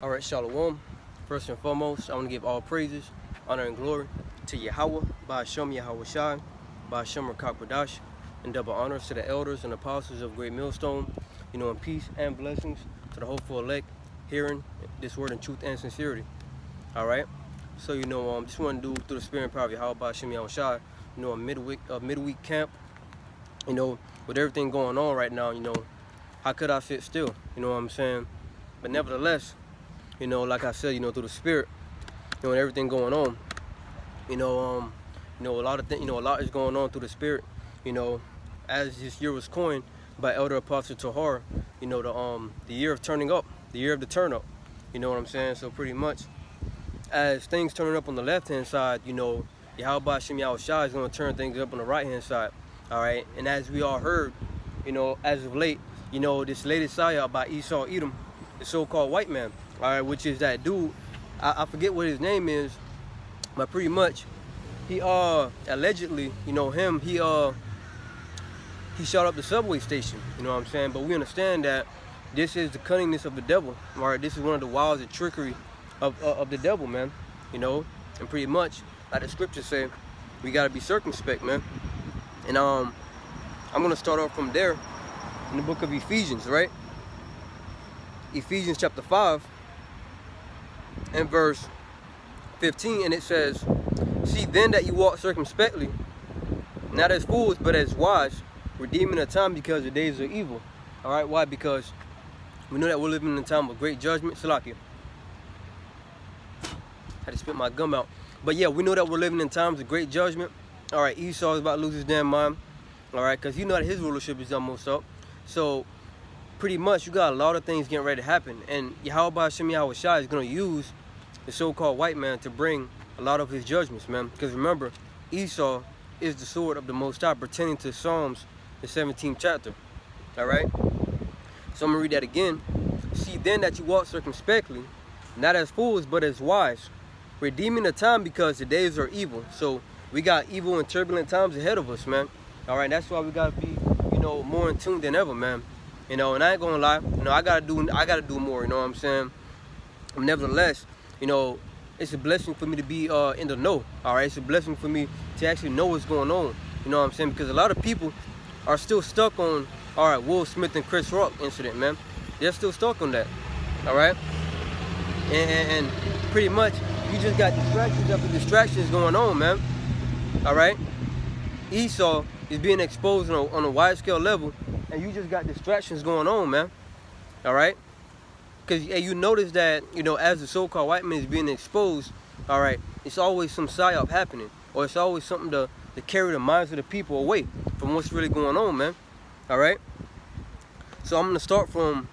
All right, Shalom. First and foremost, I want to give all praises, honor, and glory to Yahweh, Ba'ashem Yahweh Shai, Ba'ashem Rakak, and double honors to the elders and apostles of Great Millstone, and peace and blessings to the hopeful elect, hearing this word in truth and sincerity. All right, so just want to do through the spirit and power of Yahweh, Ba'ashem Yahweh Shai, a midweek camp, with everything going on right now, how could I sit still? You know what I'm saying? But nevertheless, like I said, through the spirit, and everything going on, a lot of things, a lot is going on through the spirit, as this year was coined by Elder Apostle Tahar, the year of turning up, the year of the turn up, you know what I'm saying? So pretty much, as things turning up on the left-hand side, Yahweh Ba'ashem Yahweh Shai is going to turn things up on the right-hand side, all right? And as we all heard, as of late, this latest sayah by Esau Edom, the so-called white man, all right, which is that dude, I forget what his name is, but pretty much, he allegedly, he shot up the subway station, you know what I'm saying? But we understand that this is the cunningness of the devil, all right? This is one of the wiles and trickery of the devil, man, and pretty much, like the scriptures say, we gotta be circumspect, man. And I'm gonna start off from there in the book of Ephesians, right? Ephesians chapter 5 and verse 15, and it says, "See then that you walk circumspectly, not as fools, but as wise, redeeming the time, because the days are evil." All right, why? Because we know that we're living in a time of great judgment. Salakia. Had to spit my gum out. But yeah, we know that we're living in times of great judgment. All right, Esau is about to lose his damn mind. All right, because that his rulership is almost up. So pretty much, you got a lot of things getting ready to happen, and Yahweh Ba'ashem Yahweh Shai is going to use the so-called white man to bring a lot of his judgments, man. Because remember, Esau is the sword of the Most High, pertaining to Psalms, the 17th chapter. All right? So I'm going to read that again. "See then that you walk circumspectly, not as fools, but as wise, redeeming the time, because the days are evil." So we got evil and turbulent times ahead of us, man. All right? That's why we got to be, more in tune than ever, man. And I ain't gonna lie, I gotta do more, you know what I'm saying? Nevertheless, it's a blessing for me to be in the know, all right? It's a blessing for me to actually know what's going on, you know what I'm saying? Because a lot of people are still stuck on, all right, Will Smith and Chris Rock incident, man. They're still stuck on that, all right? And pretty much, you just got distractions after distractions going on, man, all right? Esau is being exposed on a wide-scale level, and you just got distractions going on, man. All right? Because you notice that, as the so-called white man is being exposed, all right, it's always some psyop happening, or it's always something to carry the minds of the people away from what's really going on, man. All right? So I'm going to start from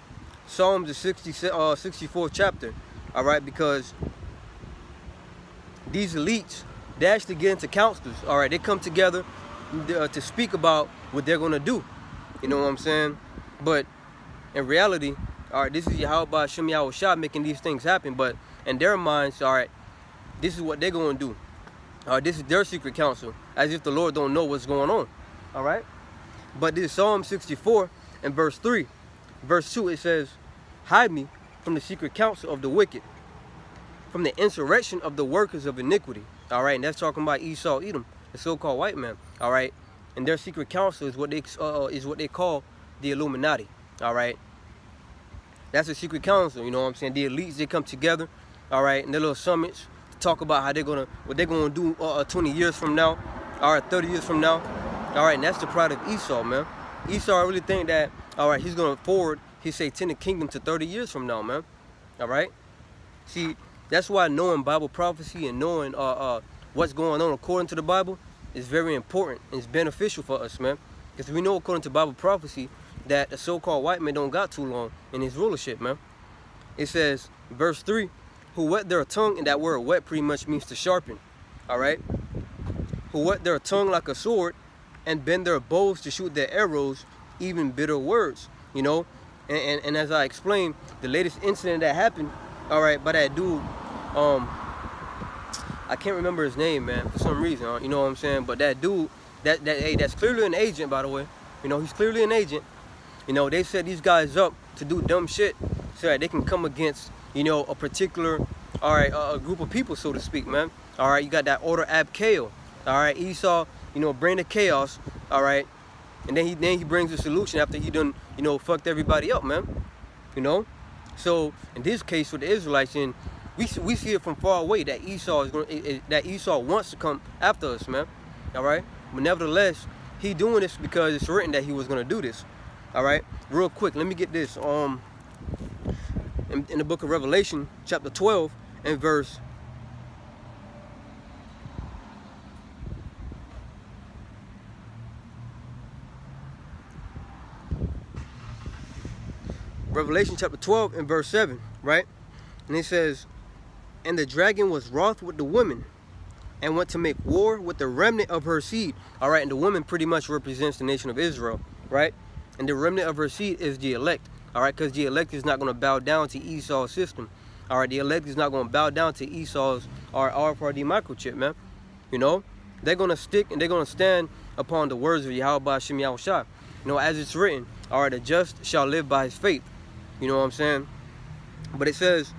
Psalms, the 64th chapter, all right, because these elites, they actually get into councils, all right? They come together to speak about what they're going to do. You know what I'm saying? But in reality, all right, this is Yahweh Ba'ashem Yahweh Shai making these things happen. But in their minds, all right, this is what they're going to do. All right, this is their secret counsel, as if the Lord don't know what's going on. All right? But this Psalm 64 and verse 3, verse 2, it says, "Hide me from the secret counsel of the wicked, from the insurrection of the workers of iniquity." All right, and that's talking about Esau Edom, the so-called white man. All right? And their secret council is what they call the Illuminati. All right, that's a secret council. You know what I'm saying? The elites, they come together, all right, in their little summits to talk about how what they're gonna do 20 years from now, all right, 30 years from now, all right. And that's the pride of Esau, man. Esau really think that, all right, he's gonna forward his satanic kingdom to 30 years from now, man. All right. See, that's why knowing Bible prophecy and knowing what's going on according to the Bible is very important and it's beneficial for us, man. Because we know according to Bible prophecy that the so-called white man don't got too long in his rulership, man. It says, verse 3, "Who wet their tongue," and that word wet pretty much means to sharpen, all right? "Who wet their tongue like a sword, and bend their bows to shoot their arrows, even bitter words," And as I explained, the latest incident that happened, all right, by that dude, I can't remember his name, man, for some reason, you know what I'm saying? But that dude, that's clearly an agent, by the way. He's clearly an agent. They set these guys up to do dumb shit so that they can come against, you know, a particular, all right, a group of people, so to speak, man. All right, you got that order ab chaos. All right, Esau, you know, bring the chaos. All right, and then he brings the solution after he done, you know, fucked everybody up, man. You know, so in this case with the Israelites, and we see it from far away that Esau wants to come after us, man. All right, but nevertheless, he doing this because it's written that he was gonna do this. All right, real quick, let me get this. In the book of Revelation, chapter 12 and verse. Revelation chapter 12 and verse 7, right? And it says, and the dragon was wroth with the woman and went to make war with the remnant of her seed. All right, and the woman pretty much represents the nation of Israel, right? And the remnant of her seed is the elect, all right? Because the elect is not going to bow down to Esau's system. All right, the elect is not going to bow down to Esau's RFRD microchip, man. You know, they're going to stick and they're going to stand upon the words of Yahweh Hashem Yahushua. You know, as it's written, all right, the just shall live by his faith. You know what I'm saying? But it says,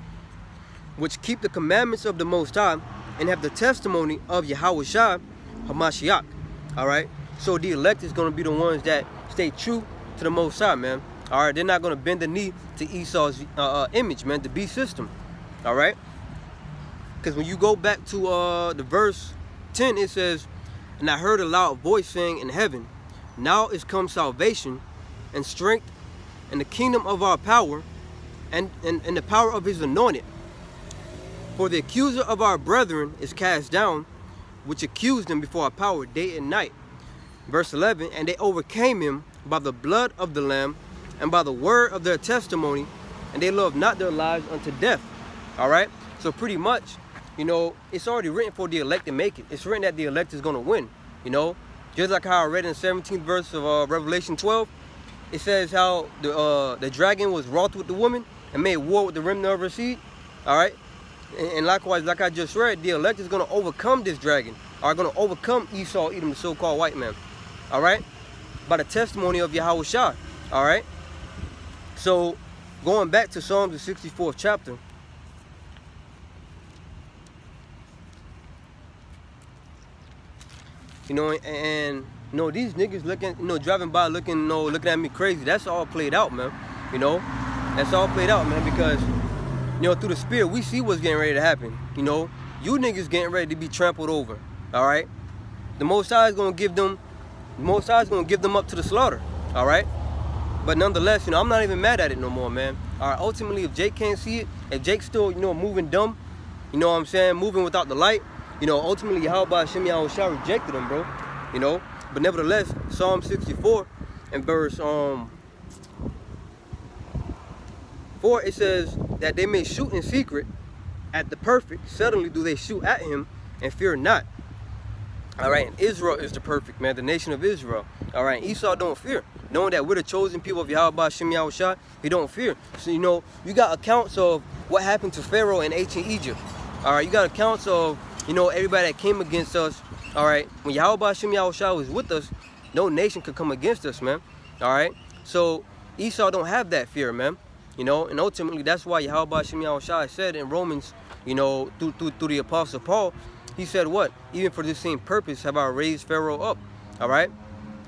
which keep the commandments of the Most High and have the testimony of Yahushua HaMashiach. All right? So the elect is going to be the ones that stay true to the Most High, man. All right? They're not going to bend the knee to Esau's image, man, the beast system. All right? Because when you go back to the verse 10, it says, and I heard a loud voice saying in heaven, now is come salvation and strength and the kingdom of our power and the power of his anointed. For the accuser of our brethren is cast down, which accused them before our power day and night. Verse 11, and they overcame him by the blood of the Lamb and by the word of their testimony, and they loved not their lives unto death. All right? So pretty much, you know, it's already written for the elect to make it. It's written that the elect is going to win, you know. Just like how I read in the 17th verse of Revelation 12, it says how the dragon was wroth with the woman and made war with the remnant of her seed. All right? And likewise, like I just read, the elect is going to overcome this dragon, are going to overcome Esau, Edom, the so-called white man. All right? By the testimony of Yahushua. All right? So, going back to Psalms, the 64th chapter. You know, and you know, these niggas looking, you know, driving by looking, you know, looking at me crazy. That's all played out, man. You know? That's all played out, man, because you know, through the spirit, we see what's getting ready to happen. You know, you niggas getting ready to be trampled over. All right, the Most High is gonna give them, up to the slaughter. All right, but nonetheless, you know, I'm not even mad at it no more, man. All right, ultimately, if Jake can't see it, if Jake's still, you know, moving dumb, you know what I'm saying, moving without the light, you know, ultimately, Yahweh Hashem Yahushua rejected him, bro. You know, but nevertheless, Psalm 64 and verse 4, it says that they may shoot in secret at the perfect. Suddenly do they shoot at him and fear not. All right, and Israel is the perfect, man, the nation of Israel. All right, Esau don't fear. Knowing that we're the chosen people of Yahweh Hashem Yahushua, he don't fear. So, you know, you got accounts of what happened to Pharaoh in ancient Egypt. All right, you got accounts of, you know, everybody that came against us. All right, when Yahweh Hashem Yahushua was with us, no nation could come against us, man. All right, so Esau don't have that fear, man. You know, and ultimately that's why Yahweh Hashem Yahushua said in Romans, you know, through the Apostle Paul, he said what? Even for this same purpose have I raised Pharaoh up, all right?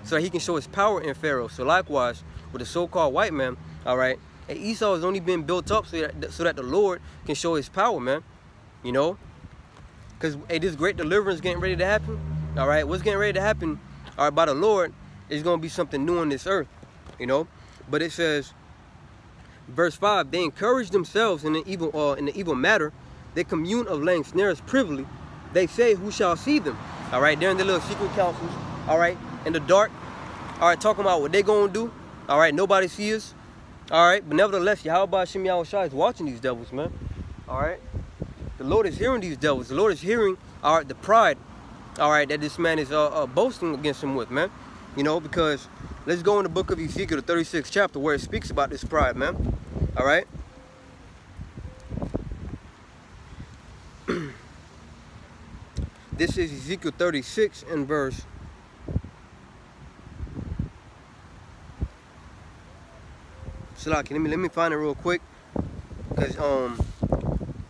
So that he can show his power in Pharaoh. So likewise, with the so-called white man, all right? And Esau has only been built up so that the Lord can show his power, man. You know? Because hey, this great deliverance getting ready to happen, all right? What's getting ready to happen, all right, by the Lord is going to be something new on this earth, you know? But it says, verse 5, they encourage themselves in the evil matter. They commune of laying snares privily. They say, who shall see them? All right, they're in the little secret councils, all right, in the dark, all right, talking about what they going to do. All right, nobody sees us. All right, but nevertheless, Yahweh Hashem Yahushua is watching these devils, man. All right, the Lord is hearing these devils. The Lord is hearing, all right, the pride, all right, that this man is boasting against him with, man. You know, because let's go in the book of Ezekiel, the 36th chapter, where it speaks about this pride, man. All right. This is Ezekiel 36 and verse. Salaki, let me find it real quick, because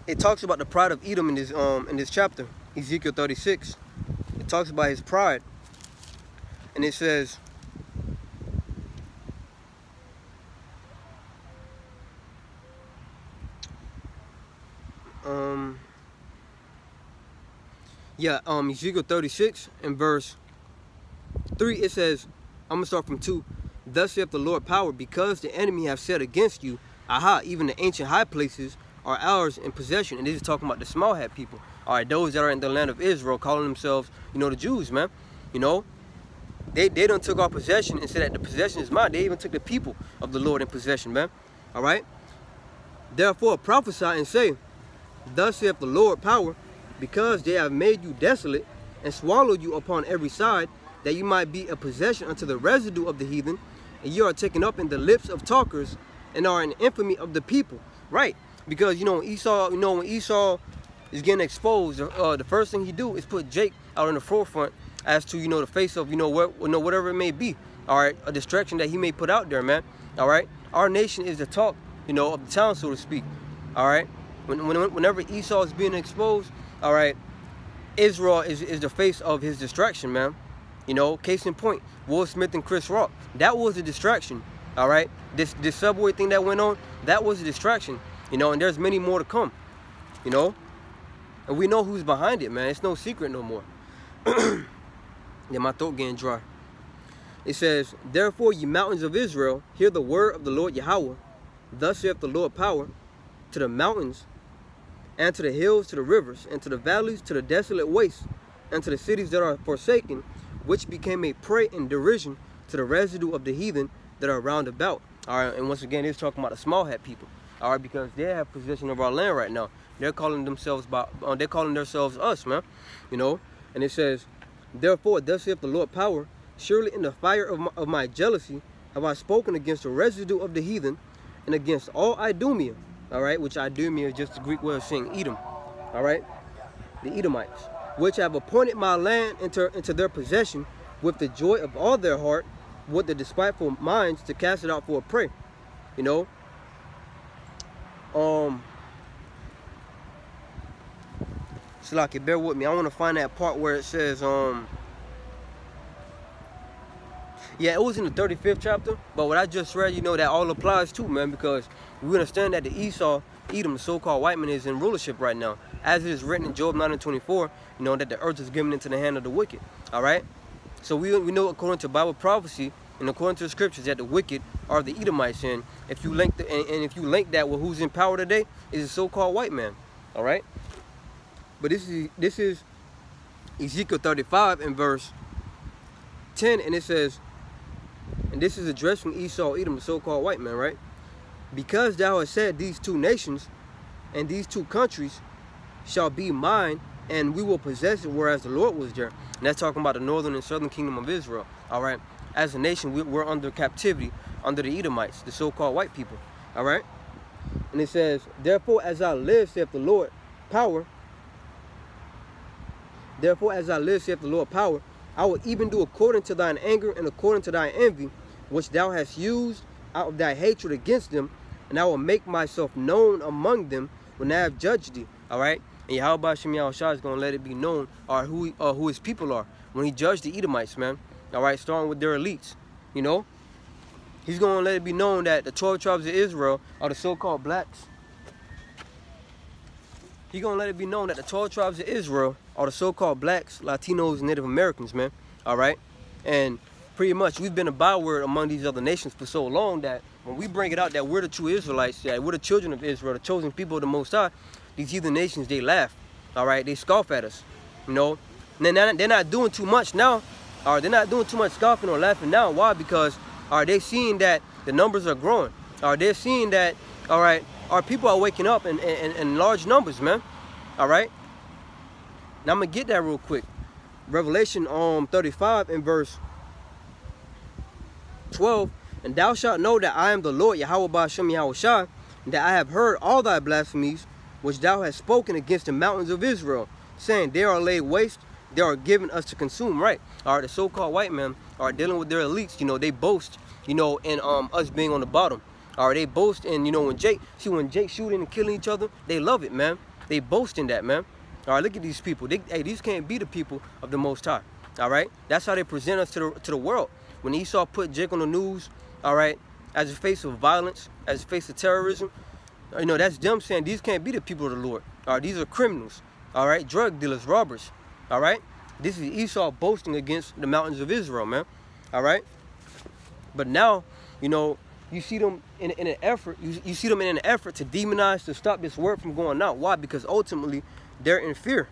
it talks about the pride of Edom in this chapter, Ezekiel 36. It talks about his pride, and it says, Ezekiel 36 and verse 3, it says, I'm going to start from 2. Thus saith the Lord power, because the enemy have said against you, aha, even the ancient high places are ours in possession. And this is talking about the small hat people. All right, those that are in the land of Israel, calling themselves, the Jews, man. They done took our possession and said that the possession is mine. They even took the people of the Lord in possession, man. All right. Therefore prophesy and say, thus saith the Lord power, because they have made you desolate and swallowed you upon every side, that you might be a possession unto the residue of the heathen, and you are taken up in the lips of talkers, and are in infamy of the people. Right? Because when Esau is getting exposed, the first thing he do is put Jake out in the forefront as to the face of whatever it may be. All right, a distraction that he may put out there, man. All right, our nation is the talk of the town, so to speak. All right, whenever Esau is being exposed, all right, Israel is the face of his distraction, man. Case in point, Will Smith and Chris Rock. That was a distraction. All right, this subway thing that went on, that was a distraction. And there's many more to come. And we know who's behind it, man. It's no secret no more. Yeah, my throat getting dry. It says, therefore, ye mountains of Israel, hear the word of the Lord Yahweh. Thus saith the Lord power, to the mountains, and to the hills, to the rivers, and to the valleys, to the desolate wastes, and to the cities that are forsaken, which became a prey and derision to the residue of the heathen that are round about. All right, and once again, it's talking about the small hat people. All right, because they have possession of our land right now. They're calling themselves us, man. And it says, therefore, thus saith the Lord power, surely in the fire of my jealousy have I spoken against the residue of the heathen, and against all Idumea. All right, which Idumea is just the Greek way of saying Edom. All right, the Edomites, which have appointed my land into their possession with the joy of all their heart, with the despiteful minds to cast it out for a prey. Slaki, bear with me. I want to find that part where it says, yeah, it was in the 35th chapter, but what I just read, that all applies too, man, because we understand that Edom, the so-called white man, is in rulership right now. As it is written in Job 9:24, that the earth is given into the hand of the wicked. All right? So we know according to Bible prophecy and according to the scriptures that the wicked are the Edomites. And if you link if you link that with who's in power today, is a so-called white man. All right? But this is Ezekiel 35 and verse 10, and it says, and this is addressing Esau, Edom, the so-called white man, right? Because thou hast said, these two nations and these two countries shall be mine, and we will possess it, whereas the Lord was there. And that's talking about the northern and southern kingdom of Israel. All right? As a nation, we're under captivity under the Edomites, the so-called white people. All right? And it says, therefore, as I live, saith the Lord, power. Therefore, as I live, saith the Lord, power, I will even do according to thine anger and according to thine envy, which thou hast used out of thy hatred against them, and I will make myself known among them when I have judged thee. All right? And Yahweh Shem Yahushua is going to let it be known who his people are when he judged the Edomites, man. All right? Starting with their elites. He's going to let it be known that the 12 tribes of Israel are the so-called blacks. He's going to let it be known that the 12 tribes of Israel are the so-called blacks, Latinos, and Native Americans, man. All right? And pretty much we've been a byword among these other nations for so long that when we bring it out that we're the true Israelites, that we're the children of Israel, the chosen people of the Most High, these heathen nations, they laugh. All right? They scoff at us, And they're not doing too much now. All right? They're not doing too much scoffing or laughing now. Why? Because they're seeing that the numbers are growing. They're seeing that, all right, our people are waking up in large numbers, man. All right? Now, I'm going to get that real quick. Revelation 35 and verse 12. And thou shalt know that I am the Lord, Yahweh Ba'ashem Yahushua, and that I have heard all thy blasphemies, which thou hast spoken against the mountains of Israel, saying, they are laid waste, they are given us to consume. Right? All right, the so-called white men are dealing with their elites. They boast, in us being on the bottom. All right, they boast in, when Jake shooting and killing each other, they love it, man. They boast in that, man. All right, look at these people. Hey, these can't be the people of the Most High. All right, that's how they present us to the world. When Esau put Jake on the news, all right, as a face of violence, as a face of terrorism, you know, that's them saying these can't be the people of the Lord. All right, these are criminals. All right, drug dealers, robbers. All right, this is Esau boasting against the mountains of Israel, man. All right, but now, you know, you see them in an effort. You see them in an effort to demonize, to stop this word from going out. Why? Because ultimately they're in fear.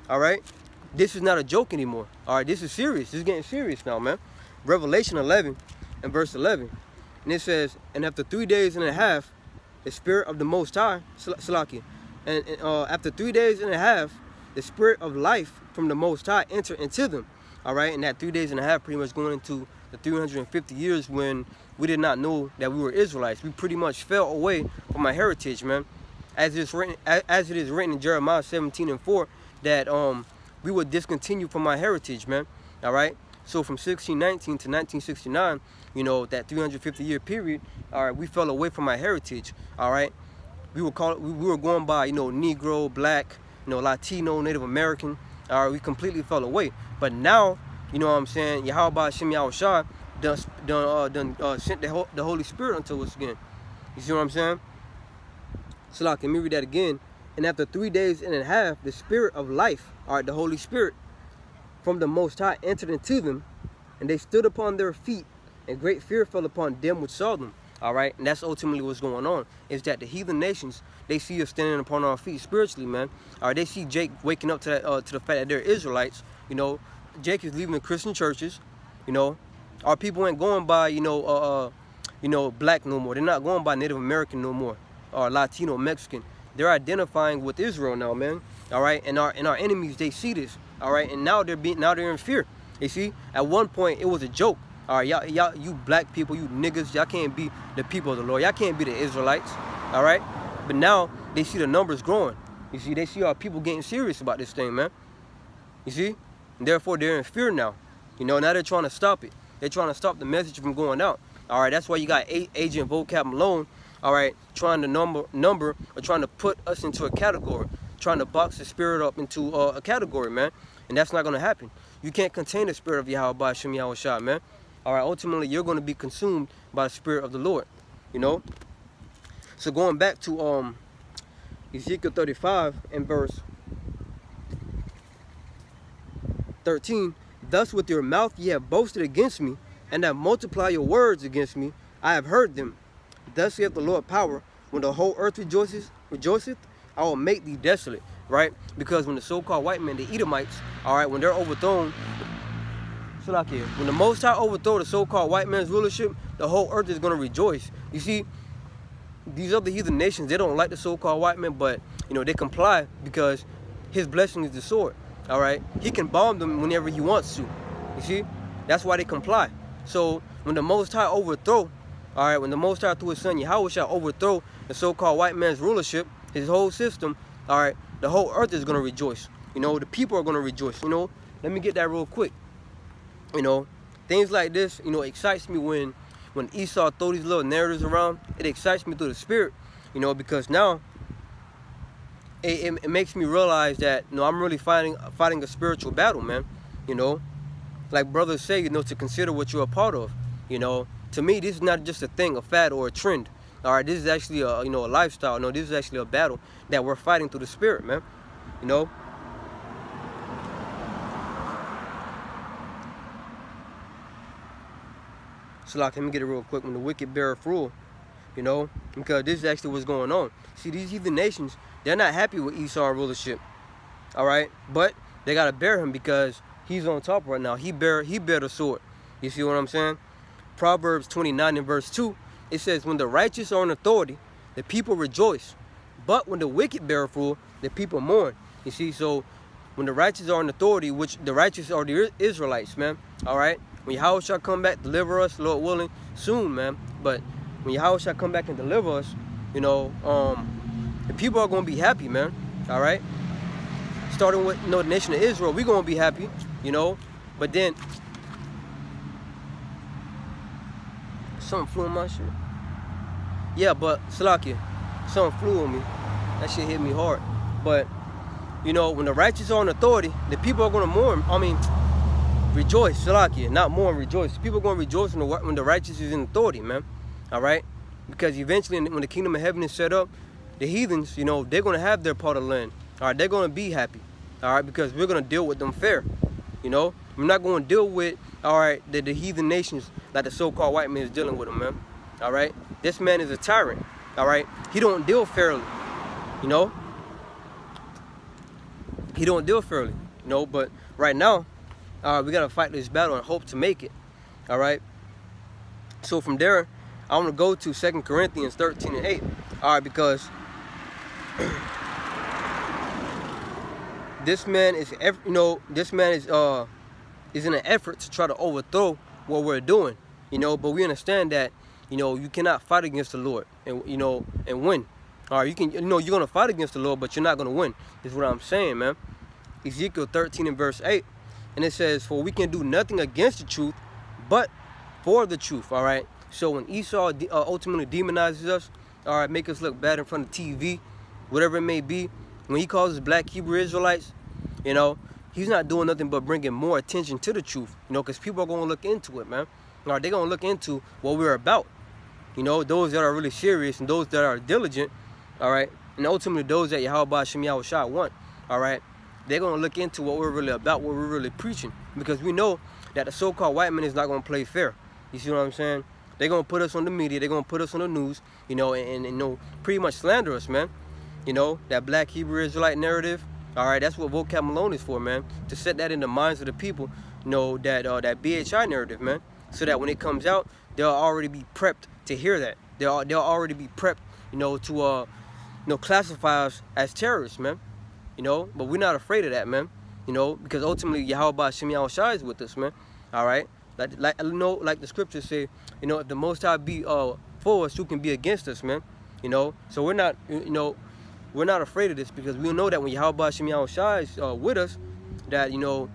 All right, this is not a joke anymore. All right, this is serious. This is getting serious now, man. Revelation 11 and verse 11, and it says, "And after 3 days and a half, the Spirit of the Most High, Salaki, and after 3 days and a half, the Spirit of life from the Most High entered into them." All right, and that 3 days and a half pretty much going into the 350 years when we did not know that we were Israelites. We pretty much fell away from our heritage, man. As it is written in Jeremiah 17 and 4, that we would discontinue from our heritage, man. All right. So from 1619 to 1969, you know, that 350-year period, all right, we fell away from our heritage. All right. We were going by, you know, Negro, Black, you know, Latino, Native American. All right, we completely fell away. But now, you know what I'm saying, Yahweh Shem Yahushua sent the Holy Spirit unto us again. You see what I'm saying? So let me read that again. "And after 3 days and a half, the Spirit of life," all right, the Holy Spirit, "from the Most High entered into them, and they stood upon their feet, and great fear fell upon them which saw them." All right, and that's ultimately what's going on, is that the heathen nations, they see us standing upon our feet spiritually, man. All right, they see Jake waking up to that, to the fact that they're Israelites. You know, Jake is leaving the Christian churches. You know, our people ain't going by, you know, Black no more. They're not going by Native American no more, or Latino, Mexican. They're identifying with Israel now, man. All right, and our enemies, they see this. All right, and now they're in fear. You see, at one point it was a joke. All right, y'all, you black people, you niggas, y'all can't be the people of the Lord. Y'all can't be the Israelites. All right, but now they see the numbers growing. You see, they see our people getting serious about this thing, man. You see, and therefore they're in fear now. You know, now they're trying to stop it. They're trying to stop the message from going out. All right, that's why you got Agent Vocab Malone. All right, trying to number or trying to put us into a category, trying to box the spirit up into a category, man. And that's not going to happen. You can't contain the spirit of Yahweh Shem Yahushua, man. All right, ultimately you're going to be consumed by the Spirit of the Lord, you know. So going back to Ezekiel 35 and verse 13, "Thus with your mouth ye have boasted against me, and have multiplied your words against me. I have heard them. Thus saith the Lord power, when the whole earth rejoiceth, I will make thee desolate." Right? Because when the so-called white men, the Edomites, all right, when they're overthrown, when the Most High overthrow the so-called white man's rulership, the whole earth is going to rejoice. You see, these other heathen nations, they don't like the so-called white man, but, you know, they comply because his blessing is the sword. All right? He can bomb them whenever he wants to. You see? That's why they comply. So when the Most High overthrow, all right, when the Most High through his son Yahweh shall overthrow the so-called white man's rulership, his whole system, all right, the whole earth is going to rejoice. You know, the people are going to rejoice. You know, let me get that real quick. You know, things like this, you know, excites me when Esau throw these little narratives around. It excites me through the spirit, you know, because now it makes me realize that, you know, I'm really fighting a spiritual battle, man. You know, like brothers say, you know, to consider what you're a part of. You know, to me, this is not just a thing, a fad or a trend. All right, this is actually a, you know, a lifestyle. No, this is actually a battle that we're fighting through the spirit, man. You know. So like, let me get it real quick. When the wicked beareth rule, you know, because this is actually what's going on. See, these heathen nations, they're not happy with Esau rulership. All right, but they gotta bear him because he's on top right now. He bear the sword. You see what I'm saying? Proverbs 29 and verse 2, it says, "When the righteous are in authority, the people rejoice. But when the wicked beareth rule, the people mourn." You see, so when the righteous are in authority, which the righteous are the Israelites, man. All right. When Yahweh shall come back, deliver us, Lord willing, soon, man. But when Yahweh shall come back and deliver us, you know, the people are going to be happy, man. All right? Starting with, you know, the nation of Israel, we're going to be happy, you know. But then, something flew on my shit. Yeah, but, Salakia, something flew on me. That shit hit me hard. But, you know, when the righteous are in authority, the people are going to mourn. I mean, rejoice, Salakia, not mourn, rejoice. People are going to rejoice when the righteous is in authority, man. All right? Because eventually, when the kingdom of heaven is set up, the heathens, you know, they're going to have their part of land. All right? They're going to be happy. All right? Because we're going to deal with them fair. You know? We're not going to deal with, all right, the heathen nations like the so-called white man is dealing with them, man. All right? This man is a tyrant. All right? He don't deal fairly. You know? He don't deal fairly. You know? But right now, we got to fight this battle and hope to make it. All right? So from there, I want to go to 2 Corinthians 13 and 8. All right? Because this man is, you know, this man is in an effort to try to overthrow what we're doing, you know. But we understand that, you know, you cannot fight against the Lord and, you know, and win. All right, you know, you're gonna fight against the Lord, but you're not gonna win. Is what I'm saying, man. Ezekiel 13 and verse 8, and it says, "For we can do nothing against the truth, but for the truth." All right. So when Esau ultimately demonizes us, all right, make us look bad in front of TV, whatever it may be, when he calls us black Hebrew Israelites, you know, he's not doing nothing but bringing more attention to the truth, you know, because people are going to look into it, man. All right, they're going to look into what we're about, you know, those that are really serious and those that are diligent, all right, and ultimately those that Yahweh Shem Yahushua want, all right, they're going to look into what we're really about, what we're really preaching, because we know that the so-called white man is not going to play fair. You see what I'm saying? They're going to put us on the media, they're going to put us on the news, you know, and you know, pretty much slander us, man. You know, that black Hebrew Israelite narrative. All right, that's what Vocab Malone is for, man. To set that in the minds of the people, you know, that that BHI narrative, man. So that when it comes out, they'll already be prepped to hear that. They'll already be prepped, you know, to you know, classify us as terrorists, man. You know, but we're not afraid of that, man. You know, because ultimately Yahweh Shem Yahushua is with us, man. All right, like you know, like the scriptures say, you know, if the Most High be for us, who can be against us, man? You know, so we're not, you know, we're not afraid of this, because we know that when Yahweh Shem Yahushua is with us, that, you know,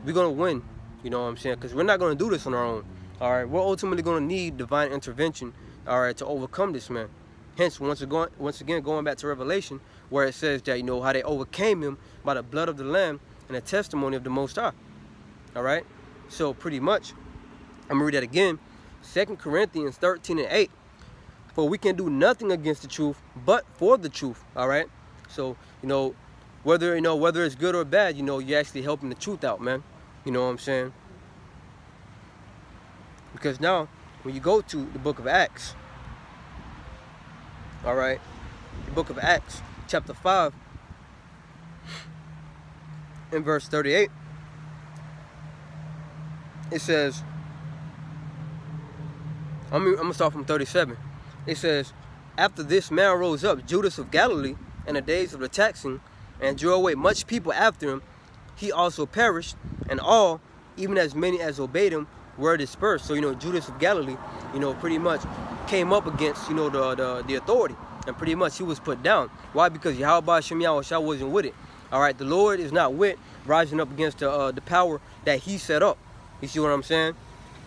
we're going to win. You know what I'm saying? Because we're not going to do this on our own. All right? We're ultimately going to need divine intervention, all right, to overcome this, man. Hence, once again, going back to Revelation, where it says that, you know, how they overcame him by the blood of the Lamb and the testimony of the Most High. All right? So, pretty much, I'm going to read that again. 2 Corinthians 13 and 8. For we can do nothing against the truth, but for the truth. All right. So, you know, whether it's good or bad, you know, you're actually helping the truth out, man. You know what I'm saying? Because now, when you go to the book of Acts, all right, the book of Acts, chapter 5, in verse 38, it says, I'm gonna start from 37. It says, "After this man rose up Judas of Galilee in the days of the taxing, and drew away much people after him. He also perished, and all, even as many as obeyed him, were dispersed." So, you know, Judas of Galilee, you know, pretty much came up against, you know, the authority, and pretty much he was put down. Why? Because Yahweh Shem Yahushua wasn't with it. All right, the Lord is not with rising up against the power that he set up. You see what I'm saying?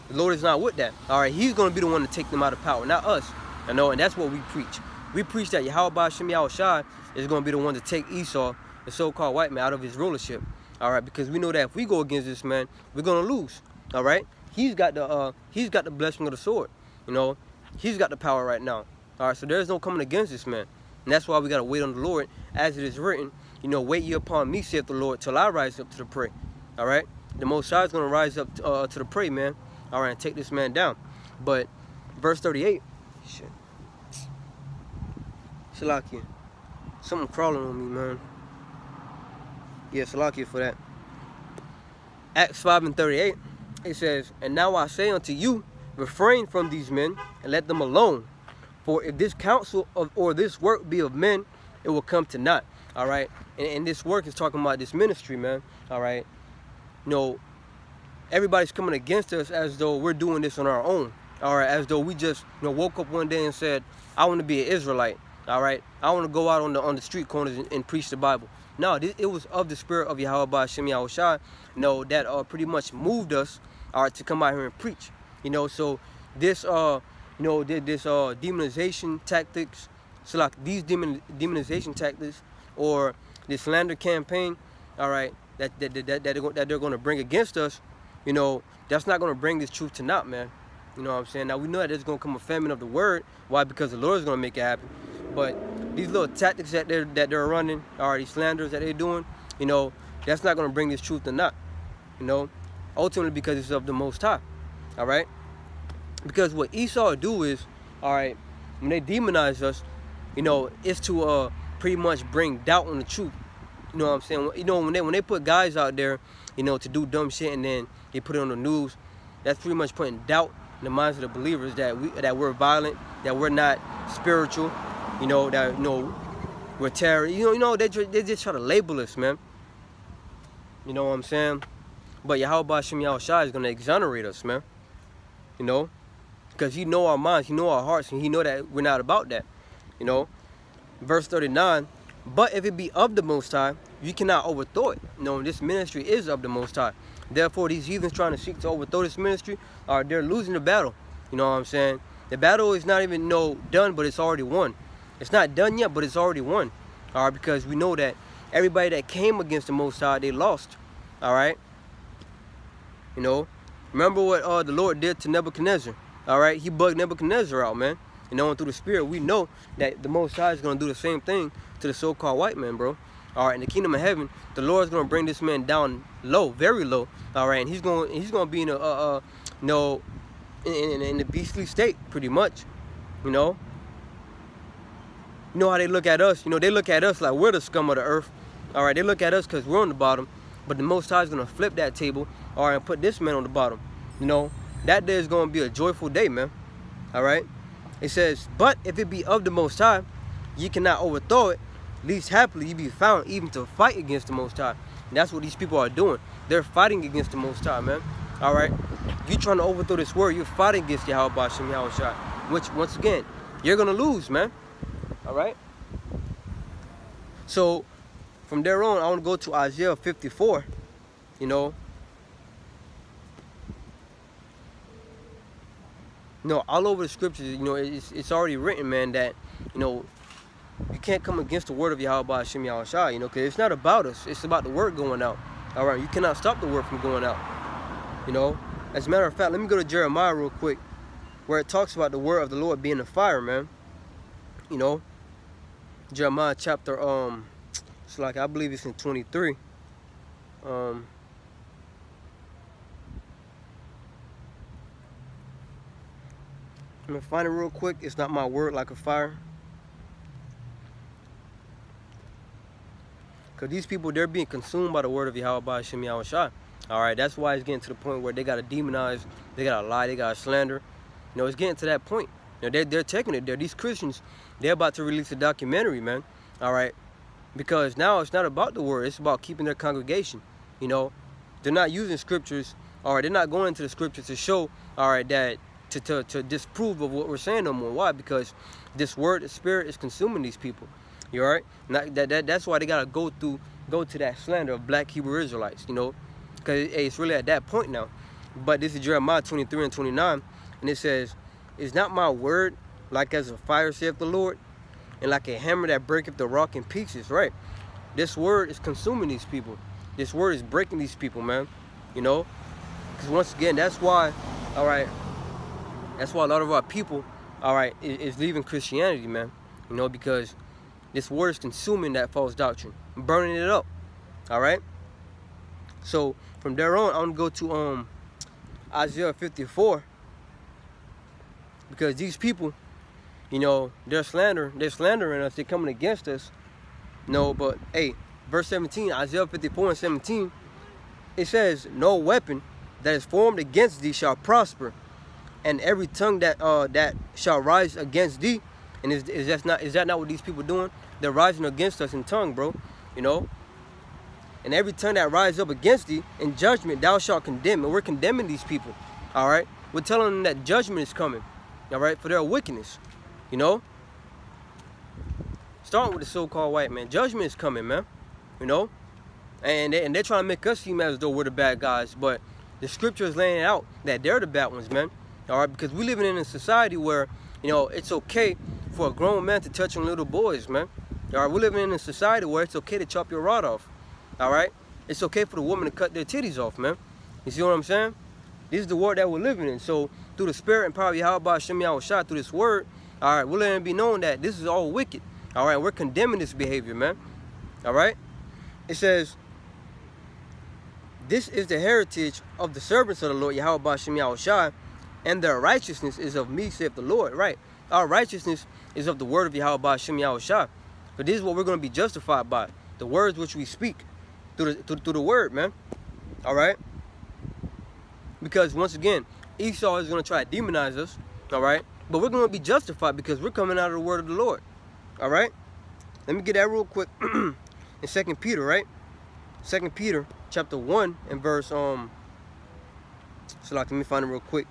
The Lord is not with that. All right, he's going to be the one to take them out of power, not us. I know, and that's what we preach. We preach that Yahweh Shem Yahushua is going to be the one to take Esau, the so-called white man, out of his rulership. All right, because we know that if we go against this man, we're going to lose. All right, he's got the blessing of the sword. You know, he's got the power right now. All right, so there's no coming against this man, and that's why we got to wait on the Lord, as it is written. You know, wait ye upon me, saith the Lord, till I rise up to the prey. All right, the Most High is going to rise up to the prey, man. All right, and take this man down. But verse 38. Shit. Salakia. Something crawling on me, man. Yeah, Salakia for that. Acts 5 and 38. It says, "And now I say unto you, refrain from these men, and let them alone. For if this counsel or this work be of men, it will come to naught." All right. And this work is talking about this ministry, man. All right. You know, everybody's coming against us as though we're doing this on our own. All right, as though we just, you know, woke up one day and said, "I want to be an Israelite." All right, I want to go out on the street corners and preach the Bible. No, it was of the spirit of Yahweh Shem Yahushua, you know, that pretty much moved us, all right, to come out here and preach. You know, so this you know, this demonization tactics, so like these demonization tactics, or this slander campaign, all right, that they're going to bring against us, you know, that's not going to bring this truth to naught, man. You know what I'm saying? Now, we know that there's going to come a famine of the word. Why? Because the Lord is going to make it happen. But these little tactics that they're running, all right, these slanders that they're doing, you know, that's not going to bring this truth to naught, you know, ultimately because it's of the Most High, all right? Because what Esau do is, all right, when they demonize us, you know, it's to pretty much bring doubt on the truth. You know what I'm saying? You know, when they put guys out there, you know, to do dumb shit and then they put it on the news, that's pretty much putting doubt in the minds of the believers that we're violent, that we're not spiritual, you know, that, you know, we're terrorists. You know, they just try to label us, man. You know what I'm saying? But Yahweh Hashem Yahushua is going to exonerate us, man. You know? Because he know our minds, he know our hearts, and he know that we're not about that. You know? Verse 39, but if it be of the Most High, you cannot overthrow it. You know, this ministry is of the Most High. Therefore, these heathens trying to seek to overthrow this ministry, they're losing the battle. You know what I'm saying? The battle is not even done, but it's already won. It's not done yet, but it's already won. All right, because we know that everybody that came against the Most High, they lost. All right? You know? Remember what the Lord did to Nebuchadnezzar. All right? He bugged Nebuchadnezzar out, man. And knowing through the Spirit, we know that the Most High is going to do the same thing to the so-called white man, bro. All right, in the kingdom of heaven, the Lord is going to bring this man down low, very low. All right, and he's going to be in a in the beastly state, pretty much. You know how they look at us. You know, they look at us like we're the scum of the earth. All right, they look at us because we're on the bottom, but the Most High is going to flip that table, all right, and put this man on the bottom. You know, that day is going to be a joyful day, man. All right. It says, but if it be of the Most High, ye cannot overthrow it, least happily ye be found even to fight against the Most High. And that's what these people are doing. They're fighting against the Most High, man. All right? You trying to overthrow this word, you're fighting against Yahweh Hashem Yahushua, which, once again, you're going to lose, man. All right? So, from there on, I want to go to Isaiah 54, you know. You know, all over the scriptures, you know, it's already written, man, that, you know, you can't come against the word of Yahweh Hashem Yahushua, you know, because it's not about us. It's about the word going out. All right, you cannot stop the word from going out, you know. As a matter of fact, let me go to Jeremiah real quick, where it talks about the word of the Lord being a fire, man. You know, Jeremiah chapter, it's like, I believe it's in 23. I'm gonna find it real quick. It's not my word like a fire. Because these people, they're being consumed by the word of Yahweh Hashem Yahushua. All right, that's why it's getting to the point where they got to demonize, they got to lie, they got to slander. You know, it's getting to that point. You know, they're taking it there. These Christians, they're about to release a documentary, man. All right, because now it's not about the word. It's about keeping their congregation. You know, they're not using scriptures. All right, they're not going into the scriptures to show, all right, that to disprove of what we're saying no more. Why? Because this word, the Spirit, is consuming these people. You all right? That's why they gotta go to that slander of black Hebrew Israelites. You know, because it's really at that point now. But this is Jeremiah 23 and 29, and it says, "Is not my word like as a fire, saith the Lord, and like a hammer that breaketh the rock in pieces?" Right? This word is consuming these people. This word is breaking these people, man. You know, because once again, that's why. All right. That's why a lot of our people, all right, is leaving Christianity, man. You know, because this word is consuming that false doctrine, burning it up. All right. So from there on, I'm gonna go to Isaiah 54, because these people, you know, they're slandering us. They're coming against us. No, but hey, verse 17, Isaiah 54 and 17, it says, "No weapon that is formed against thee shall prosper, and every tongue that shall rise against thee," and is that not what these people doing? They're rising against us in tongue, bro. You know, and every tongue that rise up against thee in judgment thou shalt condemn. And we're condemning these people. All right, we're telling them that judgment is coming. All right, for their wickedness. You know, starting with the so-called white man, judgment is coming, man. You know, and they're trying to make us seem as though we're the bad guys, but the scripture is laying out that they're the bad ones, man. All right, because we're living in a society where, you know, it's okay for a grown man to touch on little boys, man. All right, we're living in a society where it's okay to chop your rod off. All right, it's okay for the woman to cut their titties off, man. You see what I'm saying? This is the world that we're living in. So through the spirit and power of Yahweh Hashem Yahushua, through this word, all right, we're letting it be known that this is all wicked. All right, we're condemning this behavior, man. All right, it says, this is the heritage of the servants of the Lord Yahweh Hashem Yahushua, and their righteousness is of me, saith the Lord. Right, our righteousness is of the word of Yahweh Hashem Yahushua. But this is what we're going to be justified by, the words which we speak through the word, man. All right, because once again, Esau is going to try to demonize us. All right, but we're going to be justified because we're coming out of the word of the Lord. All right, let me get that real quick. In 2 Peter, right? 2 Peter chapter 1 and verse so like, let me find it real quick.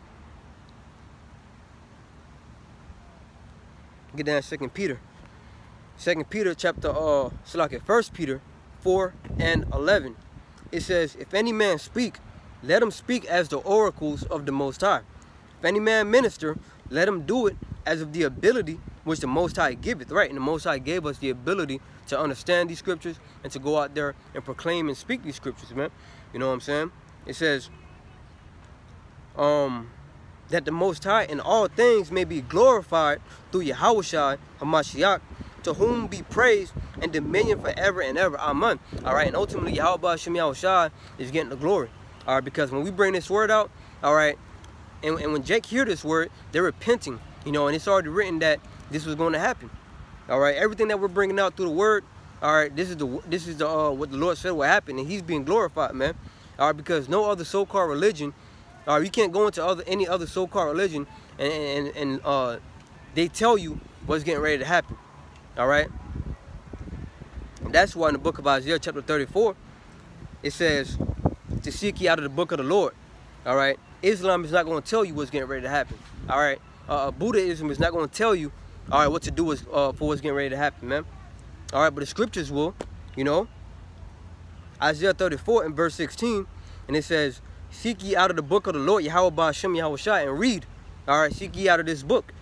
Get down 2 Peter. 2 Peter chapter 1 Peter 4 and 11. It says, if any man speak, let him speak as the oracles of the Most High. If any man minister, let him do it as of the ability which the Most High giveth. Right, and the Most High gave us the ability to understand these scriptures and to go out there and proclaim and speak these scriptures, man. You know what I'm saying? It says that the Most High in all things may be glorified through Yahushua HaMashiach, to whom be praise and dominion forever and ever. Amen. All right, and ultimately Yahweh Hashem Yahushua is getting the glory. All right, because when we bring this word out, all right, and when Jake hear this word, they're repenting, you know, and it's already written that this was going to happen. All right, everything that we're bringing out through the word, all right, this is the what the Lord said will happen, and He's being glorified, man. All right, because no other so-called religion, all right, you can't go into any other so-called religion and they tell you what's getting ready to happen. All right, and that's why in the book of Isaiah chapter 34, it says to seek ye out of the book of the Lord. All right, Islam is not going to tell you what's getting ready to happen. All right, Buddhism is not going to tell you, all right, what to do for what's getting ready to happen, man. All right, but the scriptures will, you know. Isaiah 34 and verse 16, and it says, seek ye out of the book of the Lord Yahweh Hashem Yahushua, and read. All right, seek ye out of this book.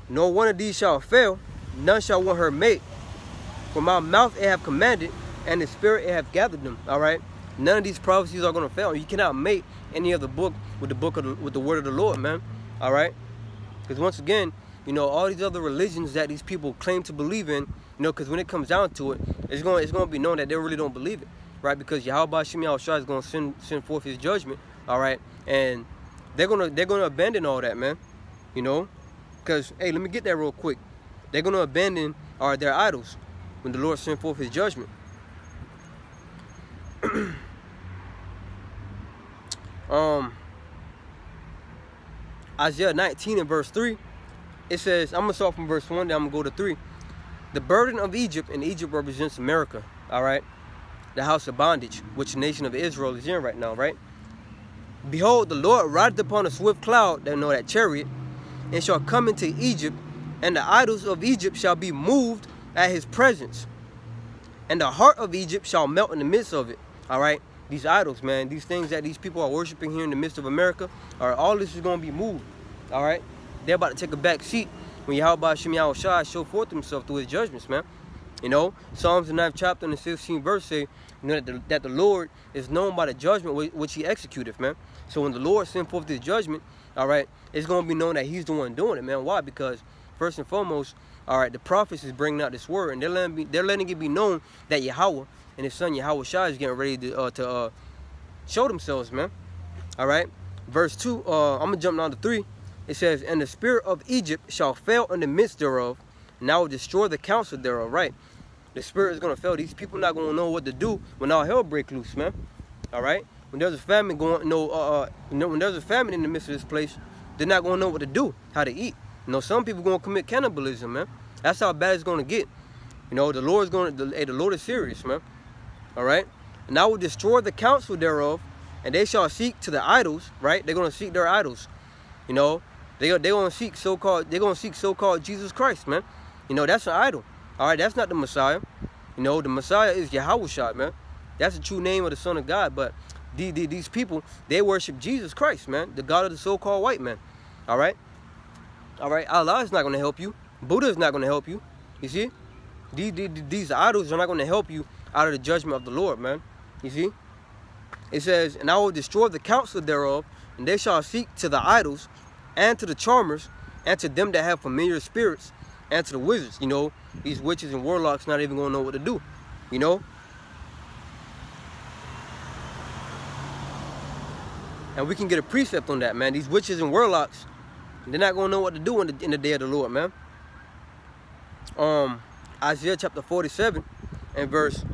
No one of these shall fail, none shall want her mate. For my mouth it have commanded, and the spirit it have gathered them. All right, none of these prophecies are going to fail. You cannot mate any other book with the word of the Lord, man. All right, because once again, you know, all these other religions that these people claim to believe in, you know, because when it comes down to it, it's going to be known that they really don't believe it, right? Because Yahweh Hashem Yahushua is going to send forth His judgment, all right, and they're gonna abandon all that, man, you know, because hey, let me get that real quick. They're gonna abandon their idols when the Lord sends forth His judgment. Isaiah 19 and verse 3, it says, I'm going to start from verse 1, then I'm going to go to 3. The burden of Egypt, and Egypt represents America, all right? The house of bondage, which the nation of Israel is in right now, right? Behold, the Lord rideth upon a swift cloud, that chariot, and shall come into Egypt, and the idols of Egypt shall be moved at His presence. And the heart of Egypt shall melt in the midst of it, all right? These idols, man, these things that these people are worshiping here in the midst of America, all this is going to be moved, all right? They're about to take a back seat when Yahweh Hashem Yahushua show forth Himself through His judgments, man. You know, Psalms the 9th chapter and the 16th verse say, you know, that the Lord is known by the judgment which He executeth, man. So when the Lord sends forth this judgment, all right, it's going to be known that He's the one doing it, man. Why? Because first and foremost, all right, the prophets is bringing out this word, and they're letting it be known that Yahweh and His Son Yahushua is getting ready to show themselves, man. All right, verse 2. I'm gonna jump down to 3. It says, and the spirit of Egypt shall fail in the midst thereof, and I will destroy the counsel thereof. Right, the spirit is gonna fail. These people not gonna know what to do when all hell break loose, man. All right, when there's a famine going, when there's a famine in the midst of this place, they're not gonna know what to do, how to eat. You know, some people gonna commit cannibalism, man. That's how bad it's gonna get. You know, the Lord is serious, man. All right, and I will destroy the counsel thereof, and they shall seek to the idols. Right, they're gonna seek their idols. You know, they're gonna seek so-called Jesus Christ, man. You know, that's an idol. All right, that's not the Messiah. You know, the Messiah is Yahushua, man. That's the true name of the Son of God. But these people, they worship Jesus Christ, man, the God of the so-called white man. All right, Allah is not gonna help you. Buddha is not gonna help you. You see? These idols are not going to help you out of the judgment of the Lord, man. You see? It says, and I will destroy the counsel thereof, and they shall seek to the idols, and to the charmers, and to them that have familiar spirits, and to the wizards. You know, these witches and warlocks not even going to know what to do, you know? And we can get a precept on that, man. These witches and warlocks, they're not going to know what to do in the day of the Lord, man. Isaiah chapter 47 and verse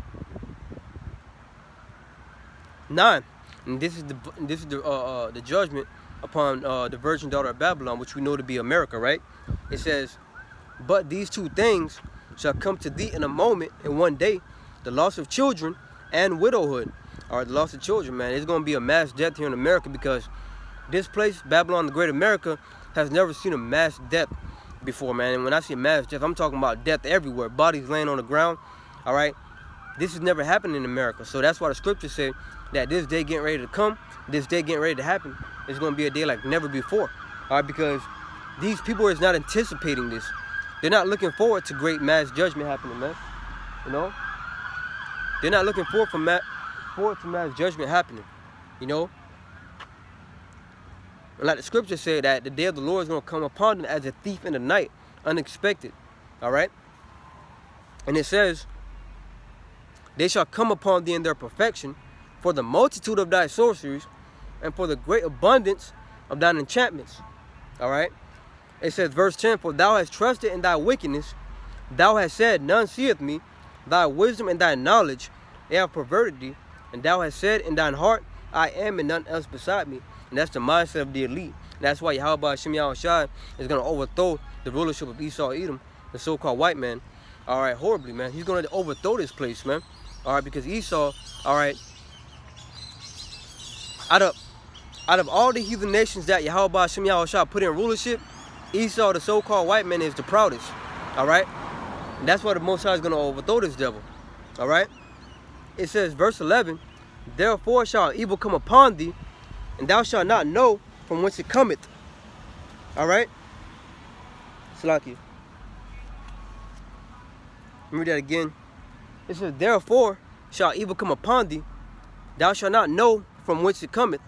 9. And this is the judgment upon the virgin daughter of Babylon, which we know to be America, right? It says, but these two things shall come to thee in a moment, in one day, the loss of children and widowhood. All right, the loss of children, man. It's going to be a mass death here in America, because this place, Babylon, the Great America, has never seen a mass death before, man. And when I say mass death, I'm talking about death everywhere. Bodies laying on the ground, all right? This has never happened in America. So that's why the scriptures say that this day getting ready to come, this day getting ready to happen, is going to be a day like never before, all right? Because these people is not anticipating this. They're not looking forward to great mass judgment happening, man. You know? They're not looking forward to mass judgment happening, you know? And like the scripture said, that the day of the Lord is going to come upon them as a thief in the night, unexpected, all right? And it says, they shall come upon thee in their perfection, for the multitude of thy sorceries, and for the great abundance of thine enchantments, all right? It says, verse 10, for thou hast trusted in thy wickedness, thou hast said, none seeth me, thy wisdom and thy knowledge, they have perverted thee, and thou hast said in thine heart, I am and none else beside me. And that's the mindset of the elite. And that's why Yahweh Hashem Yahushua is going to overthrow the rulership of Esau Edom, the so-called white man. All right, horribly, man. He's going to overthrow this place, man. All right, because Esau, all right, out of all the heathen nations that Yahweh Hashem Yahushua put in rulership, Esau, the so-called white man, is the proudest. All right, and that's why the Most High is going to overthrow this devil. All right, it says, verse 11, therefore shall evil come upon thee, and thou shalt not know from whence it cometh. All right? Salaki. Read that again. It says, therefore shall evil come upon thee, thou shalt not know from whence it cometh,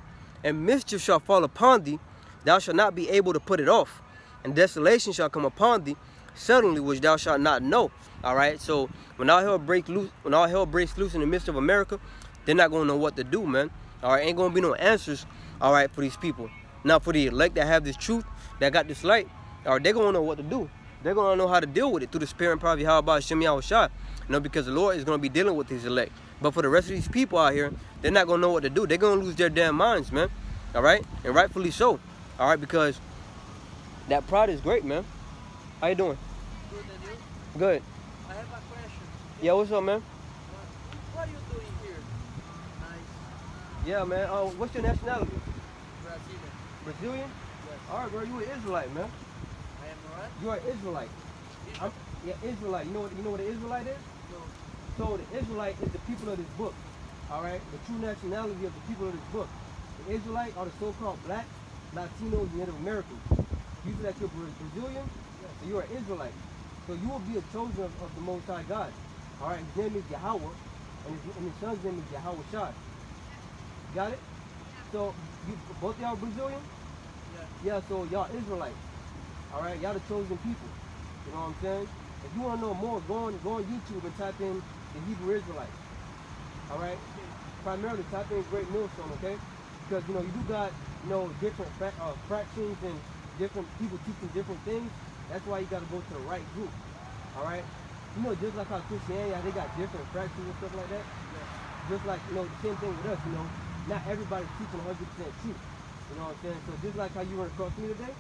and mischief shall fall upon thee, thou shalt not be able to put it off, and desolation shall come upon thee, suddenly, which thou shalt not know. All right? So when all hell breaks loose, in the midst of America, they're not going to know what to do, man. All right, ain't gonna be no answers, all right, for these people. Now, for the elect that have this truth, that got this light, all right, they're gonna know what to do. They're gonna know how to deal with it through the spirit and power of Yahweh Hashem Yahushua. You know, because the Lord is gonna be dealing with his elect. But for the rest of these people out here, they're not gonna know what to do. They're gonna lose their damn minds, man. All right, and rightfully so. All right, because that pride is great, man. How you doing? Good, and you? Good. I have a question. Yeah, what's up, man? What are you doing here? Nice. Yeah, man. What's your nationality? Brazilian. Brazilian? Yes. All right, bro. You an Israelite, man. I am what? You are an Israelite. Yeah, Israelite. You know what an Israelite is? No. So the Israelite is the people of this book. All right, the true nationality of the people of this book. The Israelite are the so-called black, Latinos, and Native Americans. You say that you're Brazilian, Yes. so you're an Israelite. So you will be a chosen of the Most High God. All right, his name is Yahweh, and his son's name is Yahweh Shad. Got it? So both y'all Brazilian? Yeah. Yeah, so y'all Israelites. All right, y'all the chosen people. You know what I'm saying? If you want to know more, go on YouTube and type in the Hebrew Israelites. All right? Primarily type in Great Millstone, okay? Because, you know, you do got, you know, different fractions and different people teaching different things. That's why you got to go to the right group. All right? You know, just like how Christianity, how they got different fractions and stuff like that. Yeah. Just like, you know, the same thing with us, you know. Not everybody's teaching 100% truth. You know what I'm saying? So just like how you run across me today,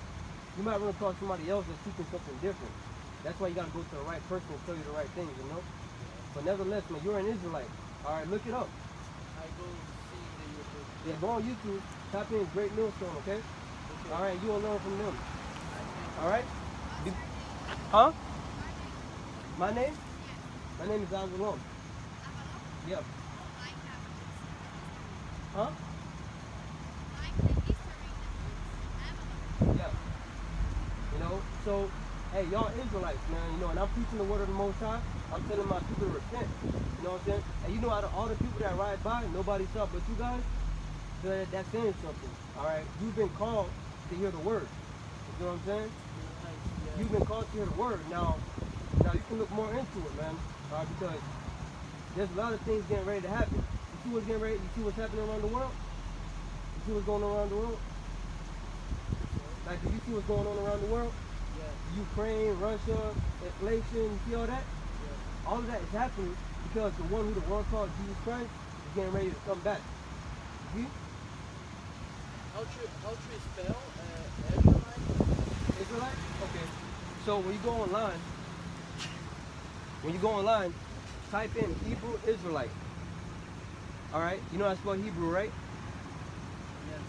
you might run across somebody else that's teaching something different. That's why you got to go to the right person and tell you the right things, you know? But nevertheless, man, you're an Israelite. All right, look it up. I go see the YouTube. Yeah, go on YouTube, type in Great Millstone, okay? Okay. All right, you will learn from them. I All right? Huh? My name? My name is Azalom. Yeah. Huh? Yeah. You know, so, hey, y'all Israelites, man, you know, and I'm preaching the word of the Most High. I'm telling my people to repent. You know what I'm saying? And you know, out of all the people that ride by, nobody saw but you guys. So that's saying something. All right, you've been called to hear the word. You know what I'm saying? You've been called to hear the word. Now you can look more into it, man. All right, because there's a lot of things getting ready to happen. You see what's getting ready? You see what's happening around the world? You see what's going on around the world? Like, do you see what's going on around the world? Yeah. Ukraine, Russia, inflation, you see all that? Yeah. All of that is happening because the one who the world called Jesus Christ is getting ready to come back. You see? How to spell Israelite? Israelite? Okay. So when you go online, type in Hebrew Israelite. All right? You know how to spell Hebrew, right? Yes.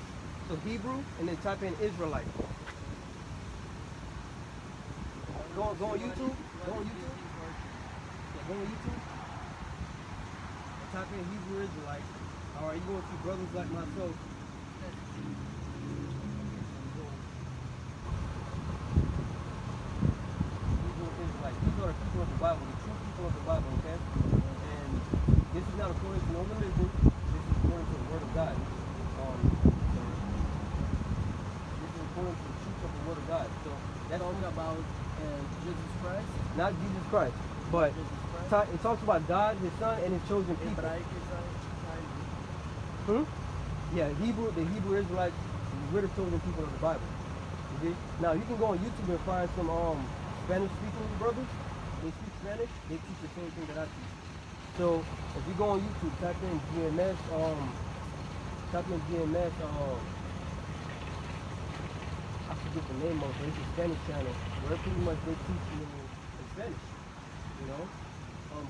So Hebrew, and then type in Israelite. Go on YouTube. Go on YouTube. Yeah, go on YouTube. And type in Hebrew Israelite. All right, you're going to see brothers like myself. These are the people of the Bible, the true people of the Bible, okay? And this is not according to no religion. This is according to the Word of God. This is according to the truth of the Word of God. So that's talking about Jesus Christ? Not Jesus Christ, but it talks about God, His Son, and His chosen people. Yeah, the Hebrew Israelites, we're the chosen people of the Bible. You see? Now you can go on YouTube and find some Spanish speaking brothers. They speak Spanish, they teach the same thing that I teach. So if you go on YouTube, type in GMS, I forget the name of it, it's a Spanish channel where pretty much they teach you in Spanish. You know?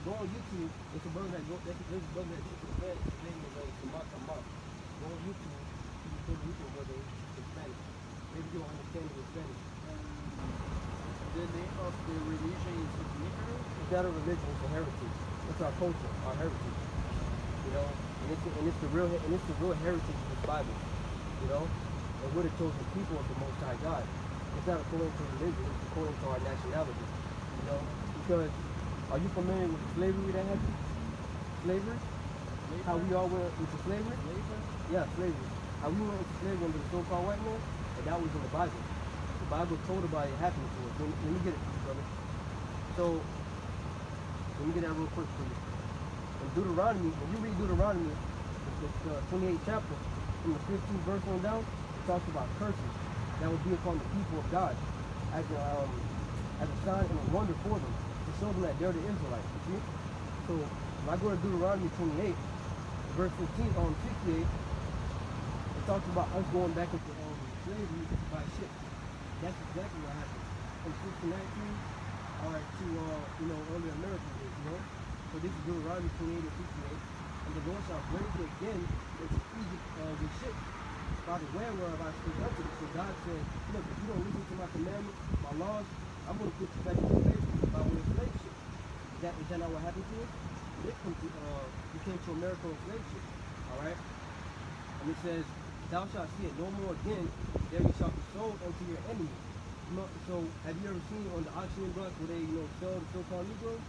Go on YouTube, it's a brother that teaches Spanish. His name is Tamak. Go on YouTube, you can put YouTube brother in Spanish. Maybe you'll understand it in Spanish. The name of the religion is Hebrew? It's not a religion, it's a heritage. It's our culture, our heritage. You know, and it's the real heritage of the Bible. You know, and we're the chosen people of the Most High God. It's not according to religion, it's according to our nationality. You know, because are you familiar with the slavery that happened? Slavery? How we all went into slavery? Yeah, slavery. How we went into slavery under the so-called white man, and that was in the Bible. The Bible told about it happening to us. Let me get it, brother. So, let me get that real quick for you. In Deuteronomy, when you read Deuteronomy, the 28th chapter, from the 15th verse on down, it talks about curses that would be upon the people of God as a sign and a wonder for them, to show them that they're the Israelites. You see? So, when I go to Deuteronomy 28, verse 68, it talks about us going back into slavery by ship. That's exactly what happened. From 1619, all right, to, early American days, you know? So this is Deuteronomy 28 and 68. And the Lord shall bring you again into Egypt with ships by the way whereof I speak unto you. So God said, look, if you don't listen to my commandments, my laws, I'm going to put you back into slavery by way of slave ship. Is that not what happened to us? We came to America on slave ship, all right? And it says, thou shalt see it no more again, there you shall be sold unto your enemy. So, have you ever seen on the auction block where they, sell the so-called Negroes?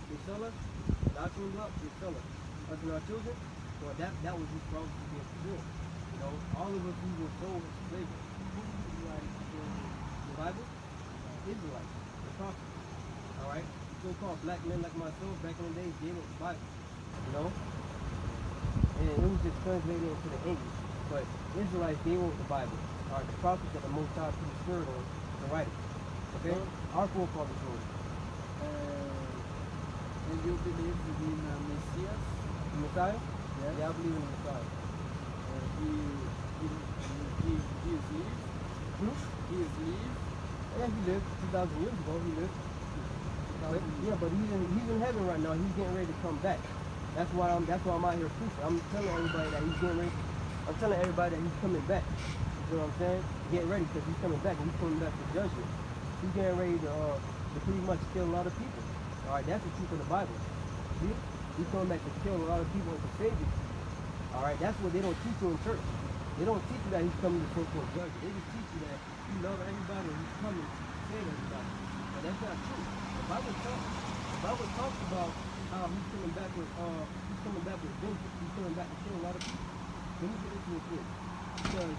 They sell us. The auction block, they sell us. Us and our children. Well, that was his prophecy being fulfilled. You know, all of us who were sold into slavery. The Bible? Israelites. The prophets. All right? So-called black men like myself back in the days, they wrote the Bible. You know? And it was just translated into the English. But Israelites, they wrote the Bible. All right, the prophets that the Most High put his spirit on to write it. Okay? Our forefathers wrote it. And you believe in Messiah? The Messiah? Yes. Yeah, I believe in the Messiah. He is live? He is live? Yeah, he lived 2,000 years ago. He lived. Yeah, but he's in heaven right now. He's getting ready to come back. That's why I'm out here preaching. I'm telling everybody that he's getting ready. I'm telling everybody that he's coming back. You know what I'm saying? Get ready, because he's coming back, and he's coming back for judgment. He's getting ready to pretty much kill a lot of people. All right, that's the truth of the Bible. See? He's coming back to kill a lot of people and to save you. All right, that's what they don't teach you in church. They don't teach you that he's coming to so-called judgment. They just teach you that he loves everybody and he's coming to save everybody. But that's not true. The Bible tells us. Bible talks about how he's coming back with vengeance. He's coming back to kill a lot of people. Let me get into it quick. Because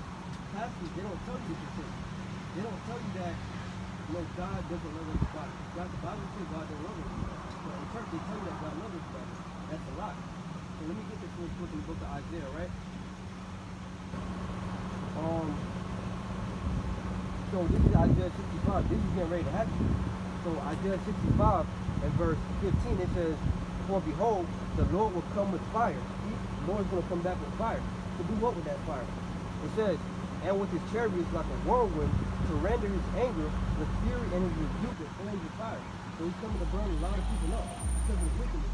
pastors, they don't tell you this thing. They don't tell you that, you know, God doesn't love everybody. God, the Bible says God don't love everybody. But in church, they tell you that God loves everybody. That's a lie. So let me get this real quick in the book of Isaiah, right? So this is Isaiah 65. This is getting ready to happen. So Isaiah 65 and verse 15, it says, for behold, the Lord will come with fire. See? The Lord's going to come back with fire. To do what with that fire? It says, and with his chariots like a whirlwind, to render his anger with fury and his rebuke with flames of fire. So he's coming to burn a lot of people up because of the wickedness.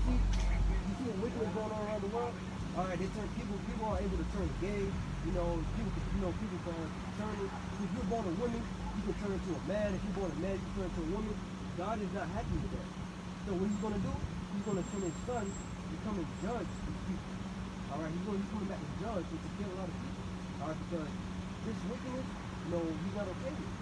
You see what wickedness going on around the world? All right, they turn people are able to turn gay. People can turn. If you're born a woman, you can turn into a man. If you're born a man, you can turn into a woman. God is not happy with that. So what he's going to do? He's going to send his son to come and judge these people. All right, he's coming back to judge and to kill a lot of people. All right, because this wickedness, he's not okay with it.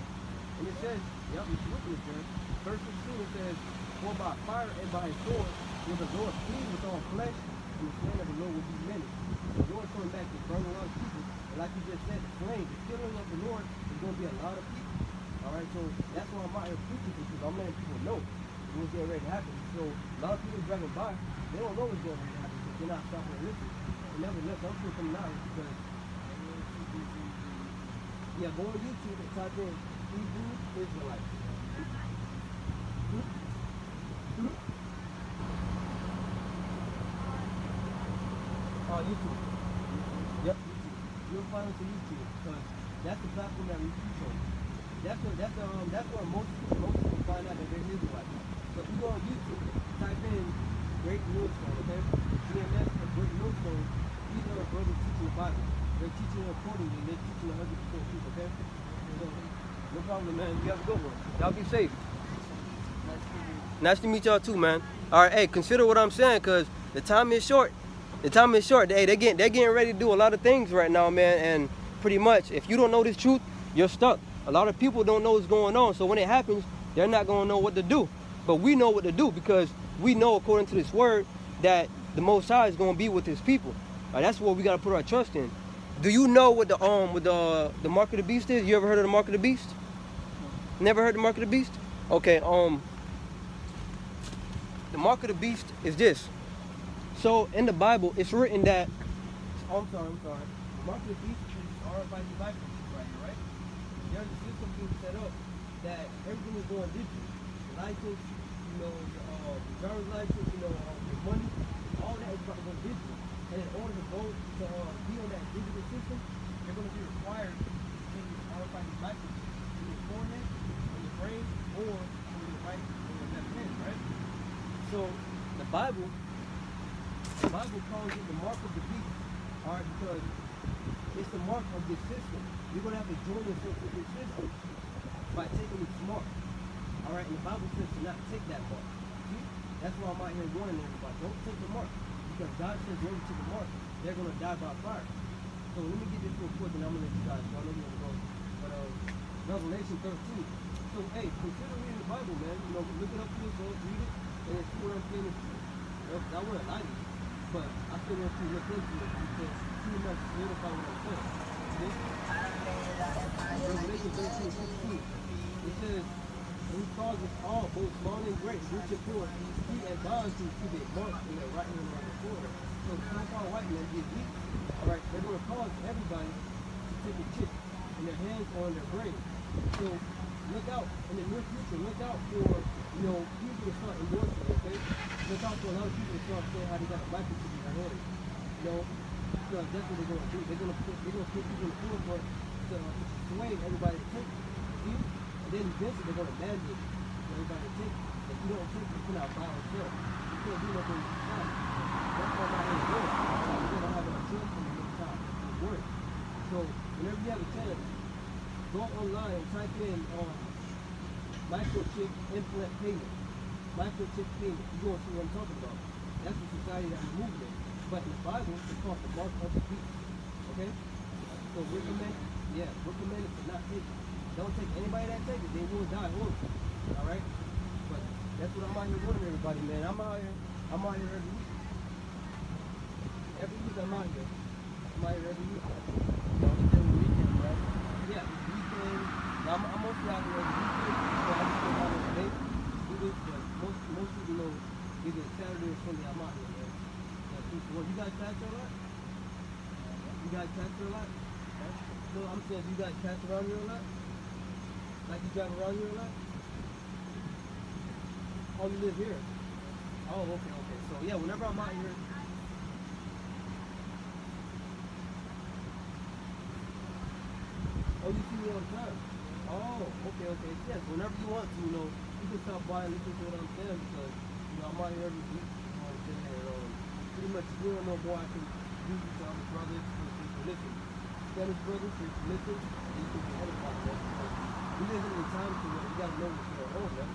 And it says, yep, it's wickedness there. Verse 16 it says, for by fire and by his sword will the Lord feed with all flesh, and the slain of the Lord will be many. The Lord's coming back to burn a lot of people. And like you just said, the flame, the killing of the Lord is going to be a lot of people. All right, so that's why I'm out here preaching, because I'm letting people know what's getting ready to happen. So a lot of people driving by, they don't know what's getting ready to happen because they're not stopping to listen. And nevertheless, I'm still coming out here because, yeah, go on YouTube and type in Hebrew Israelites. YouTube. Yep, YouTube. You'll find us on YouTube because that's the platform that we teach on. That's where most people find out that they're Israelites. So if you go on YouTube, type in Great Millstone, okay? GMS or Great Millstone, these are brothers teaching the Bible. They're teaching it accordingly, they're teaching 100% truth, okay? So, no problem, man. You have a good one. Y'all be safe. Nice to meet y'all too, man. All right, hey, consider what I'm saying, because the time is short. The time is short. Hey, they're getting ready to do a lot of things right now, man. And pretty much, if you don't know this truth, you're stuck. A lot of people don't know what's going on. So when it happens, they're not going to know what to do. But we know what to do because we know, according to this word, that the Most High is going to be with his people. That's what we got to put our trust in. Do you know what the mark of the beast is? You ever heard of the mark of the beast? Never heard the mark of the beast? Okay, the mark of the beast is this. So in the Bible, it's written that. Oh, I'm sorry. The mark of the beast is RFID right here, right? There's a system being set up that everything is going digital. The license, the driver's license, your money, all that is about to go digital. And in order to go to be on that digital system, you're going to be required to take this RFID license in your forehead, on your brain, or on your right, on your left hand, right? So the Bible calls it the mark of the beast, all right, because it's the mark of this system. You're going to have to join yourself with this system by taking this mark, all right, and the Bible says to not take that mark. See? That's why I'm out here warning everybody, don't take the mark, because God says whoever took the mark, they're going to die by fire. So let me get this real quick and I'm going to let you guys go. I know you're going to go. But Revelation 13. So, hey, consider reading the Bible, man. Look it up for yourself, read it, and see what I'm saying is true. I wouldn't lie to you. But I still want you to look into it because too much solidify what I'm saying. See? Revelation 13:16. It says, he causes all, both small and great, rich and poor, free and bond to be marked in their right hand and on the forehead. So so-called white men get weak. All right, they're going to cause everybody to take a chip in their hands or in their brain. So look out in the near future. Look out for people to start endorsing it. Okay, look out for a lot of people to start saying how they got a microchip in their hands. Because that's what they're going to do. They're going to put people in the forefront to sway everybody to take it. See? And then eventually they're going to mandate for everybody to take it. If you don't take it, you cannot buy or sell. You can't do nothing with your time. That's why I'm not here to work. You're going to have a trust in your time. It's work. So whenever you have a chance, go online and type in microchip implant payment. Microchip payment. You're going to see what I'm talking about. That's the society that we're moving in. But in the Bible, it's called the mark of the beast. Okay? So we're commanded to not take it. Don't take anybody that takes it, they will die horribly. Alright? But That's what I'm out here warning everybody, man. I'm out here every week. Every week I'm out here. I'm out here every week. You know, every weekend, right? Yeah, it's weekend. Now, I'm mostly out here every weekend, so I just go out here today. Do this, but most people know either Saturday or Sunday I'm out here, man. Yeah, well, you guys catch a lot? You guys catch a lot? So I'm saying, you guys catch around here a lot? Like you drive around here a lot? Oh, you live here? Oh, okay. So yeah, whenever I'm out here, oh, you see me all the time. Oh, okay. Yes, whenever you want to, you know, you can stop by and listen to what I'm saying because, you know, I'm out here every week. You know what I'm saying? And, pretty much, you don't know more I can do to other brothers so you can listen. Spanish brothers, so you can listen, and you can be edified. We live in a time to where you gotta know what's going on, man.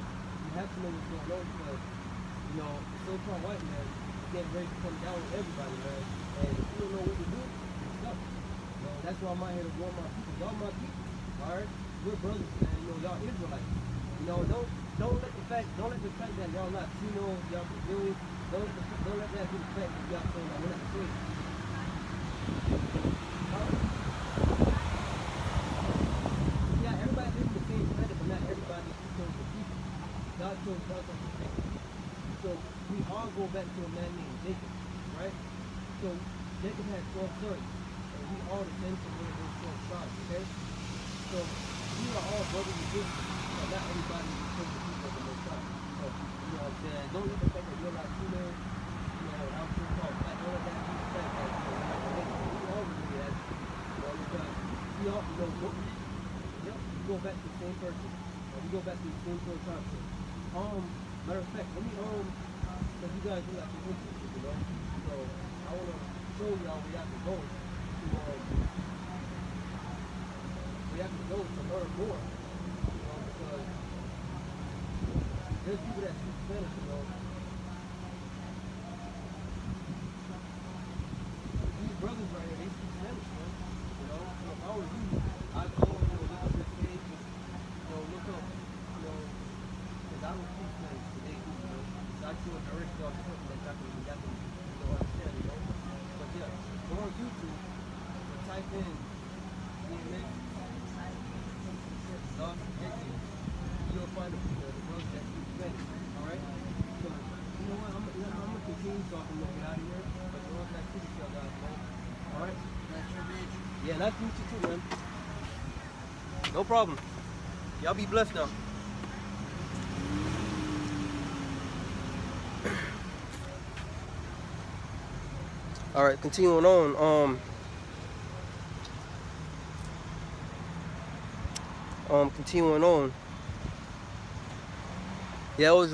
You have to know what's going on because, you know, the so-called white man is getting ready to come down with everybody, man. And if you don't know what to do, you're stuck. You know, that's why I'm out here to warn my people. Y'all my people, alright? We're brothers, man. You know, y'all Israelites. You know, don't let the fact that y'all Latino, y'all Brazilian, don't let that be the fact that y'all saying that we're not slaves. Yeah, everybody lives in the same planet, but not everybody chose the people. God chose us as the people. So we all go back to a man named Jacob, right? So Jacob had 12 sons, and we all descend from one of those 12 tribes, okay? So we are all brothers and sisters, but not everybody is chose the people of the Most High. So, you know what I'm saying? Don't let the fact that you're Latino, you know, I'm sure called black, don't let that be the fact that, you know, we're not related. We all related, actually, you know, because we all, you know, we go back to the same person, or we go back to the same sort of time. So, matter of fact, let me, because you guys do like your interested, you know, so I want to show y'all where y'all can go to learn more, you know, because there's people that speak Spanish, you know. These brothers right here, they speak Spanish, man, you know. So if I was you, I'd go, you know, look up this page, you know, look up, you know, because I don't speak Spanish, so they do, you know. So I feel directly on something that y'all can, you know, understand, you know. But yeah, go on YouTube and type in DMX, you'll find the brothers that speak Spanish, alright? So, you know what, I'm gonna continue so I can get out of here, but the ones that speak each other, man. Alright? Nice to meet you. Yeah, nice to meet you too, man. No problem. Y'all be blessed now. Alright, continuing on, continuing on. Yeah, it was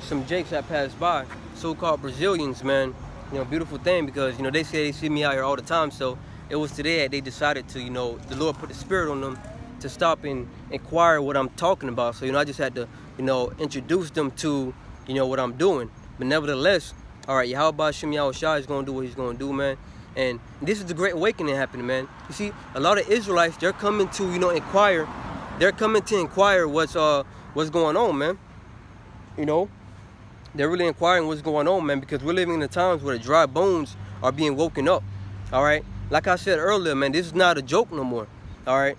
some Jakes that passed by, so-called Brazilians, man. You know, beautiful thing because, you know, they say they see me out here all the time. So it was today that they decided to, you know, the Lord put the spirit on them to stop and inquire what I'm talking about. So, you know, I just had to, you know, introduce them to, you know, what I'm doing. But nevertheless, all right, Yahweh Shem Yahushua is going to do what he's going to do, man. And this is the great awakening happening, man. You see, a lot of Israelites, they're coming to, you know, inquire. They're coming to inquire what's going on, man. You know, they're really inquiring what's going on, man, because we're living in the times where the dry bones are being woken up. All right, like I said earlier, man, this is not a joke no more. All right,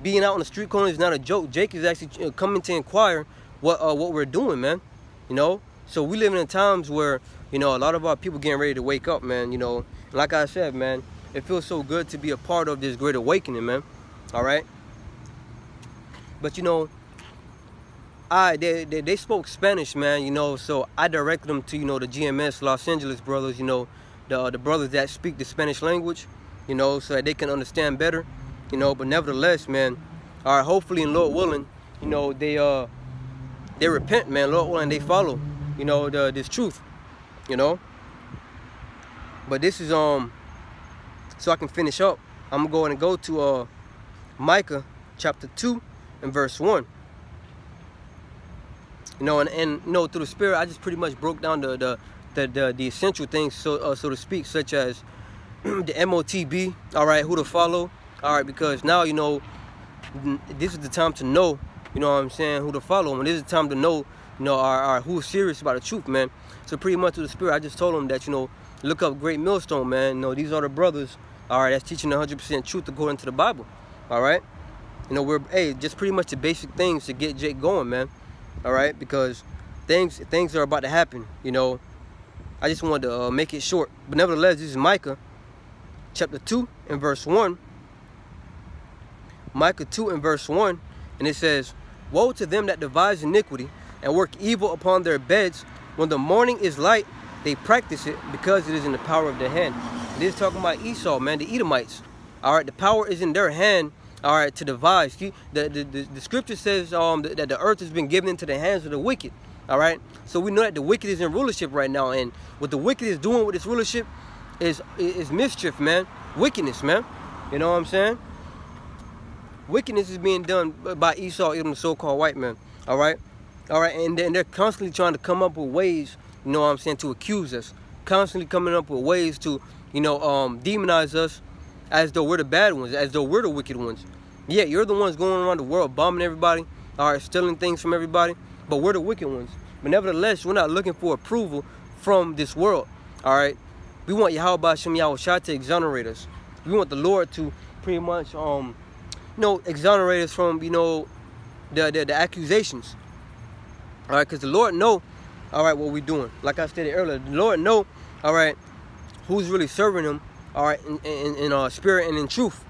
being out on the street corner is not a joke. Jake is actually coming to inquire what we're doing, man. You know, so we live in times where, you know, a lot of our people getting ready to wake up, man. You know, like I said, man, it feels so good to be a part of this great awakening, man. All right. But, you know, they spoke Spanish, man, you know, so I directed them to, you know, the GMS Los Angeles brothers, you know, the brothers that speak the Spanish language, you know, so that they can understand better, you know. But nevertheless, man, all right, hopefully and Lord willing, you know, they repent, man, Lord willing, they follow, you know, this truth, you know. But this is, so I can finish up, I'm going to go to Micah chapter 2 and verse 1. You know, and you know, through the Spirit, I just pretty much broke down the essential things, so to speak, such as the MOTB, all right, who to follow, all right, because now, you know, this is the time to know you know what I'm saying, who to follow. And this is the time to know, you know, who's serious about the truth, man. So pretty much with the spirit, I just told them that, you know, look up Great Millstone, man. You know, these are the brothers, all right, that's teaching 100% truth according to the Bible, all right? You know, hey, just pretty much the basic things to get Jake going, man, all right? Because things are about to happen, you know. I just wanted to make it short. But nevertheless, this is Micah chapter 2 and verse 1. Micah 2 and verse 1, and it says, "Woe to them that devise iniquity and work evil upon their beds. When the morning is light, they practice it, because it is in the power of their hand." This is talking about Esau, man, the Edomites. All right, the power is in their hand, all right, to devise. The scripture says that the earth has been given into the hands of the wicked. All right, so we know that the wicked is in rulership right now, and what the wicked is doing with this rulership is mischief, man, wickedness, man. You know what I'm saying? Wickedness is being done by Esau, even the so-called white man. All right, and they're constantly trying to come up with ways, you know what I'm saying, to accuse us, constantly coming up with ways to, you know, demonize us, as though we're the bad ones, as though we're the wicked ones. Yeah, you're the ones going around the world bombing everybody, all right, stealing things from everybody, but we're the wicked ones. But nevertheless, we're not looking for approval from this world, all right? We want Yahweh Shem Yahushua to exonerate us. We want the Lord to pretty much, you know, exonerate us from, you know, the accusations, all right? Because the Lord know, all right, what we're doing. Like I stated earlier, the Lord know, all right, who's really serving him, all right, in spirit and in truth,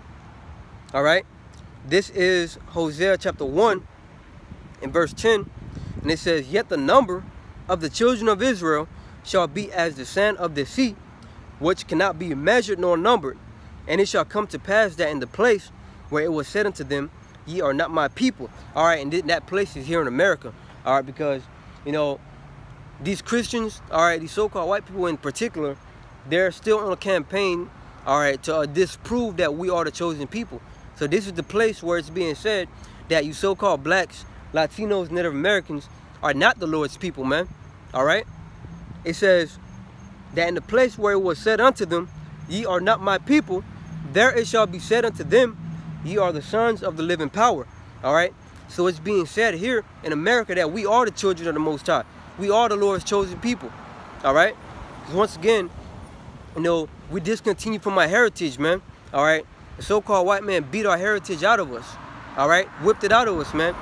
all right? This is Hosea chapter 1 and verse 10, and it says, "Yet the number of the children of Israel shall be as the sand of the sea, which cannot be measured nor numbered. And it shall come to pass that in the place where it was said unto them, ye are not my people." All right, and that place is here in America, all right, because, you know, these Christians, all right, these so-called white people in particular, they're still on a campaign, all right, to disprove that we are the chosen people. So this is the place where it's being said that you so-called blacks, Latinos, Native Americans are not the Lord's people, man, all right? It says that in the place where it was said unto them, ye are not my people, there it shall be said unto them, ye are the sons of the living power, all right? So it's being said here in America that we are the children of the Most High. We are the Lord's chosen people, all right? Because once again, you know, we discontinue from our heritage, man, all right? The so-called white man beat our heritage out of us, all right? Whipped it out of us, man,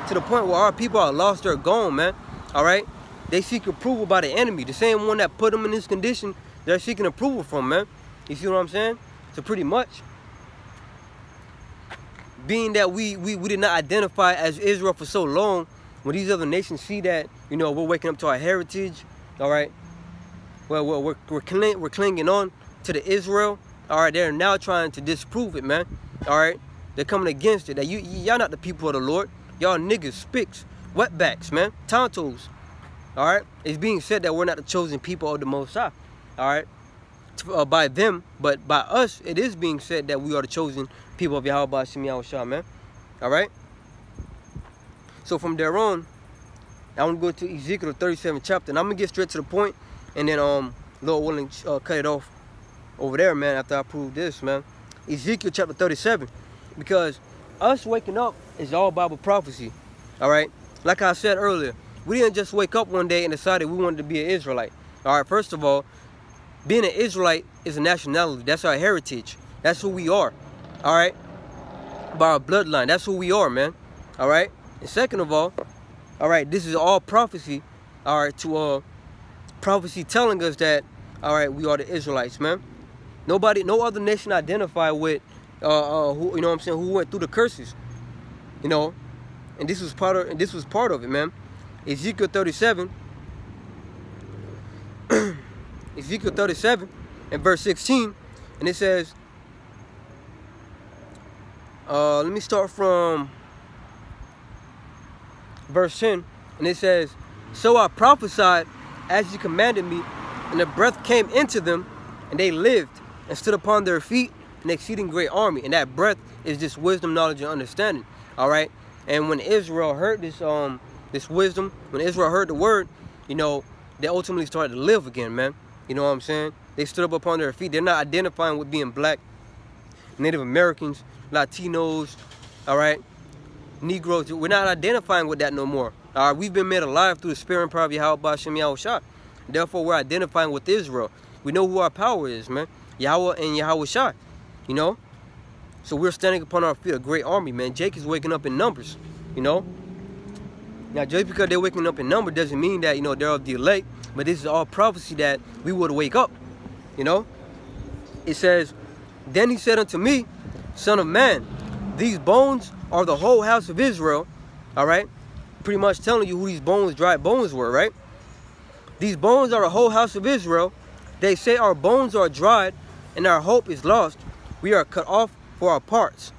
to the point where our people are lost, they're gone, man, all right? They seek approval by the enemy, the same one that put them in this condition, they're seeking approval from, man. You see what I'm saying? So pretty much, being that we did not identify as Israel for so long, when these other nations see that, you know, we're waking up to our heritage, all right? Well, we're clinging on to the Israel, all right? They're now trying to disprove it, man, all right? They're coming against it. That y'all not the people of the Lord. Y'all niggas, spicks, wetbacks, man, tontos, all right? It's being said that we're not the chosen people of the Most High, all right? By them, but by us, it is being said that we are the chosen people of Yahweh Shem Yahushua, man, all right? So from there on, I'm going to go to Ezekiel 37th chapter, and I'm going to get straight to the point, and then, Lord willing, cut it off over there, man, after I prove this, man. Ezekiel chapter 37, because us waking up is all Bible prophecy, all right? Like I said earlier, we didn't just wake up one day and decided we wanted to be an Israelite, all right? First of all, being an Israelite is a nationality. That's our heritage. That's who we are, all right? By our bloodline, that's who we are, man, all right? And second of all right, this is all prophecy, all right, to prophecy telling us that, all right, we are the Israelites, man. No other nation identified with who, you know what I'm saying, who went through the curses, you know, and this was part of it, man. Ezekiel 37 Ezekiel 37 and verse 16, and it says, let me start from verse 10, and it says, "So I prophesied as you commanded me, and the breath came into them, and they lived and stood upon their feet, an exceeding great army." And that breath is just wisdom, knowledge, and understanding, all right? And when Israel heard this wisdom, when Israel heard the word, you know, they ultimately started to live again, man. You know what I'm saying? They stood up upon their feet. They're not identifying with being black, Native Americans, Latinos, all right? Negroes. We're not identifying with that no more. All right, we've been made alive through the spirit and power of Yahweh Ba'Shem Yahushua. Therefore, we're identifying with Israel. We know who our power is, man. Yahweh and Yahushua, you know. So we're standing upon our feet, a great army, man. Jake is waking up in numbers, you know. Now, just because they're waking up in number doesn't mean that, you know, they're of the elect. But this is all prophecy that we would wake up, you know. It says, then he said unto me, Son of man, these bones are the whole house of Israel. All right. Pretty much telling you who these bones, dry bones were, right? These bones are the whole house of Israel. They say our bones are dried and our hope is lost. We are cut off for our parts.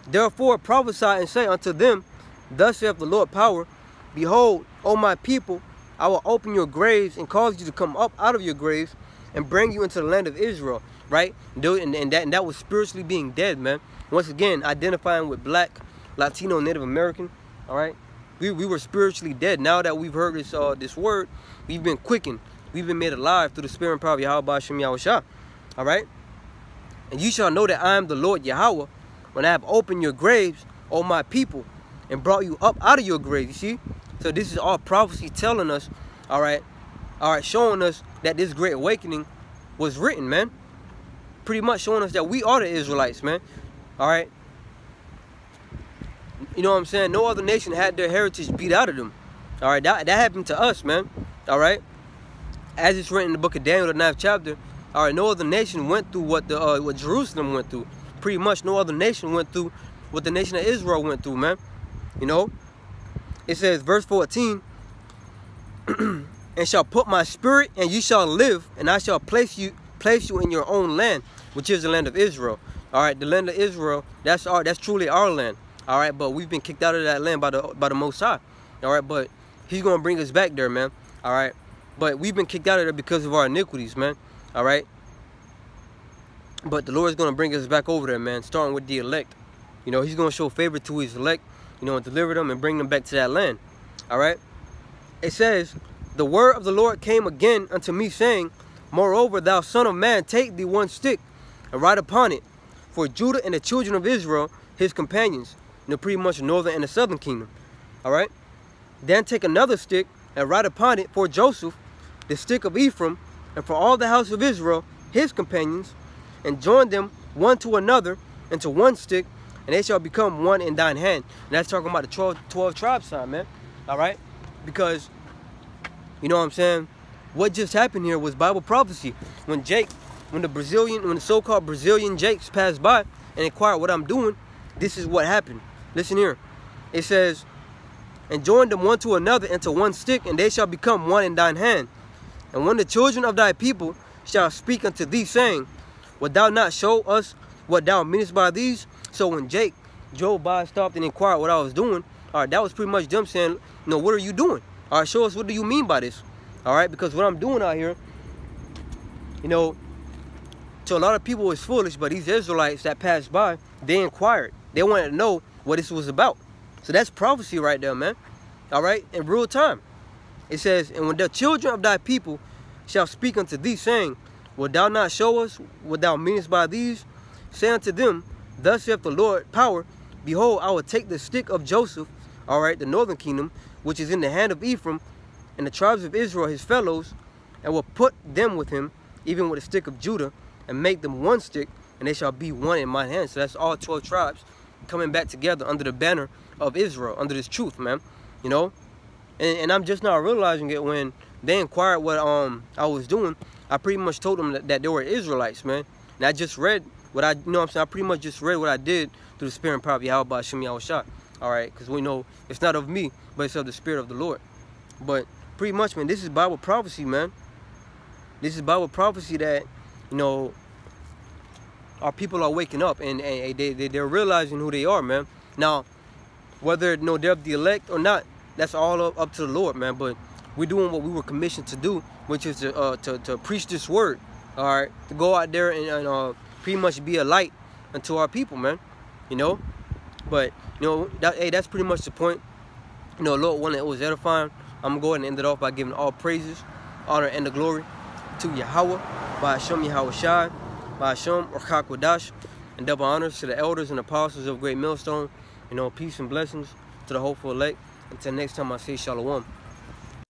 Therefore prophesy and say unto them, thus saith the Lord power, behold, O my people, I will open your graves and cause you to come up out of your graves and bring you into the land of Israel, right? And that was spiritually being dead, man. Once again, identifying with black, Latino, Native American, all right? We were spiritually dead. Now that we've heard this word, we've been quickened. We've been made alive through the spirit and power of Yahweh Ba'Shem Yahushua, all right? And you shall know that I am the Lord Yahweh when I have opened your graves, O my people, and brought you up out of your graves, you see? So this is all prophecy telling us, all right, showing us that this great awakening was written, man. Pretty much showing us that we are the Israelites, man. All right. You know what I'm saying? No other nation had their heritage beat out of them. All right, that happened to us, man. All right. As it's written in the book of Daniel, the 9th chapter. All right, no other nation went through what Jerusalem went through. Pretty much no other nation went through what the nation of Israel went through, man. You know. It says, verse 14, and shall put my spirit, and you shall live, and I shall place you in your own land, which is the land of Israel. All right, the land of Israel, that's truly our land. All right, but we've been kicked out of that land by the Most High. All right, but He's gonna bring us back there, man. All right, but we've been kicked out of there because of our iniquities, man. All right, but the Lord is gonna bring us back over there, man. Starting with the elect. You know, He's gonna show favor to His elect. You know, and deliver them and bring them back to that land. All right. It says, the word of the Lord came again unto me, saying, moreover, thou son of man, take thee one stick and write upon it for Judah and the children of Israel, his companions. You know, pretty much the northern and the southern kingdom. All right. Then take another stick and write upon it for Joseph, the stick of Ephraim, and for all the house of Israel, his companions, and join them one to another into one stick, and they shall become one in thine hand. And that's talking about the 12 tribes sign, man. All right? Because, you know what I'm saying? What just happened here was Bible prophecy. When the so-called Brazilian Jakes passed by and inquired what I'm doing, this is what happened. Listen here. It says, and join them one to another into one stick, and they shall become one in thine hand. And when the children of thy people shall speak unto thee, saying, wilt thou not show us what thou meanest by these? So when Jake drove by, stopped and inquired what I was doing, all right, that was pretty much them saying, you know, what are you doing? All right, show us, what do you mean by this? All right, because what I'm doing out here, you know, to a lot of people it's foolish, but these Israelites that passed by, they inquired. They wanted to know what this was about. So that's prophecy right there, man. All right, in real time. It says, and when the children of thy people shall speak unto thee, saying, wilt thou not show us what thou meanest by these? Say unto them, thus saith the Lord power, behold, I will take the stick of Joseph, all right, the northern kingdom, which is in the hand of Ephraim, and the tribes of Israel, his fellows, and will put them with him, even with the stick of Judah, and make them one stick, and they shall be one in my hand. So that's all 12 tribes coming back together under the banner of Israel, under this truth, man. You know? And I'm just now realizing it when they inquired what I was doing. I pretty much told them that they were Israelites, man. And I just read what I, you know what I'm saying? I pretty much just read what I did through the spirit and power of Yahweh Ba'Shem Yahushua. All right, because we know it's not of me, but it's of the spirit of the Lord. But pretty much, man, this is Bible prophecy, man. This is Bible prophecy that, you know, our people are waking up and they're realizing who they are, man. Now, whether, you know, they're the elect or not, that's all up to the Lord, man. But we're doing what we were commissioned to do, which is to preach this word, all right? To go out there and pretty much be a light unto our people, man. You know? But, you know, that's pretty much the point. You know, Lord, one that was edifying. I'm going to go ahead and end it off by giving all praises, honor, and the glory to Yahweh, Ba'Shem Yahushai, Ba'Shem Orchak Wadash, and double honors to the elders and apostles of Great Millstone, You know, peace and blessings to the hopeful elect. Until next time, I say shalom.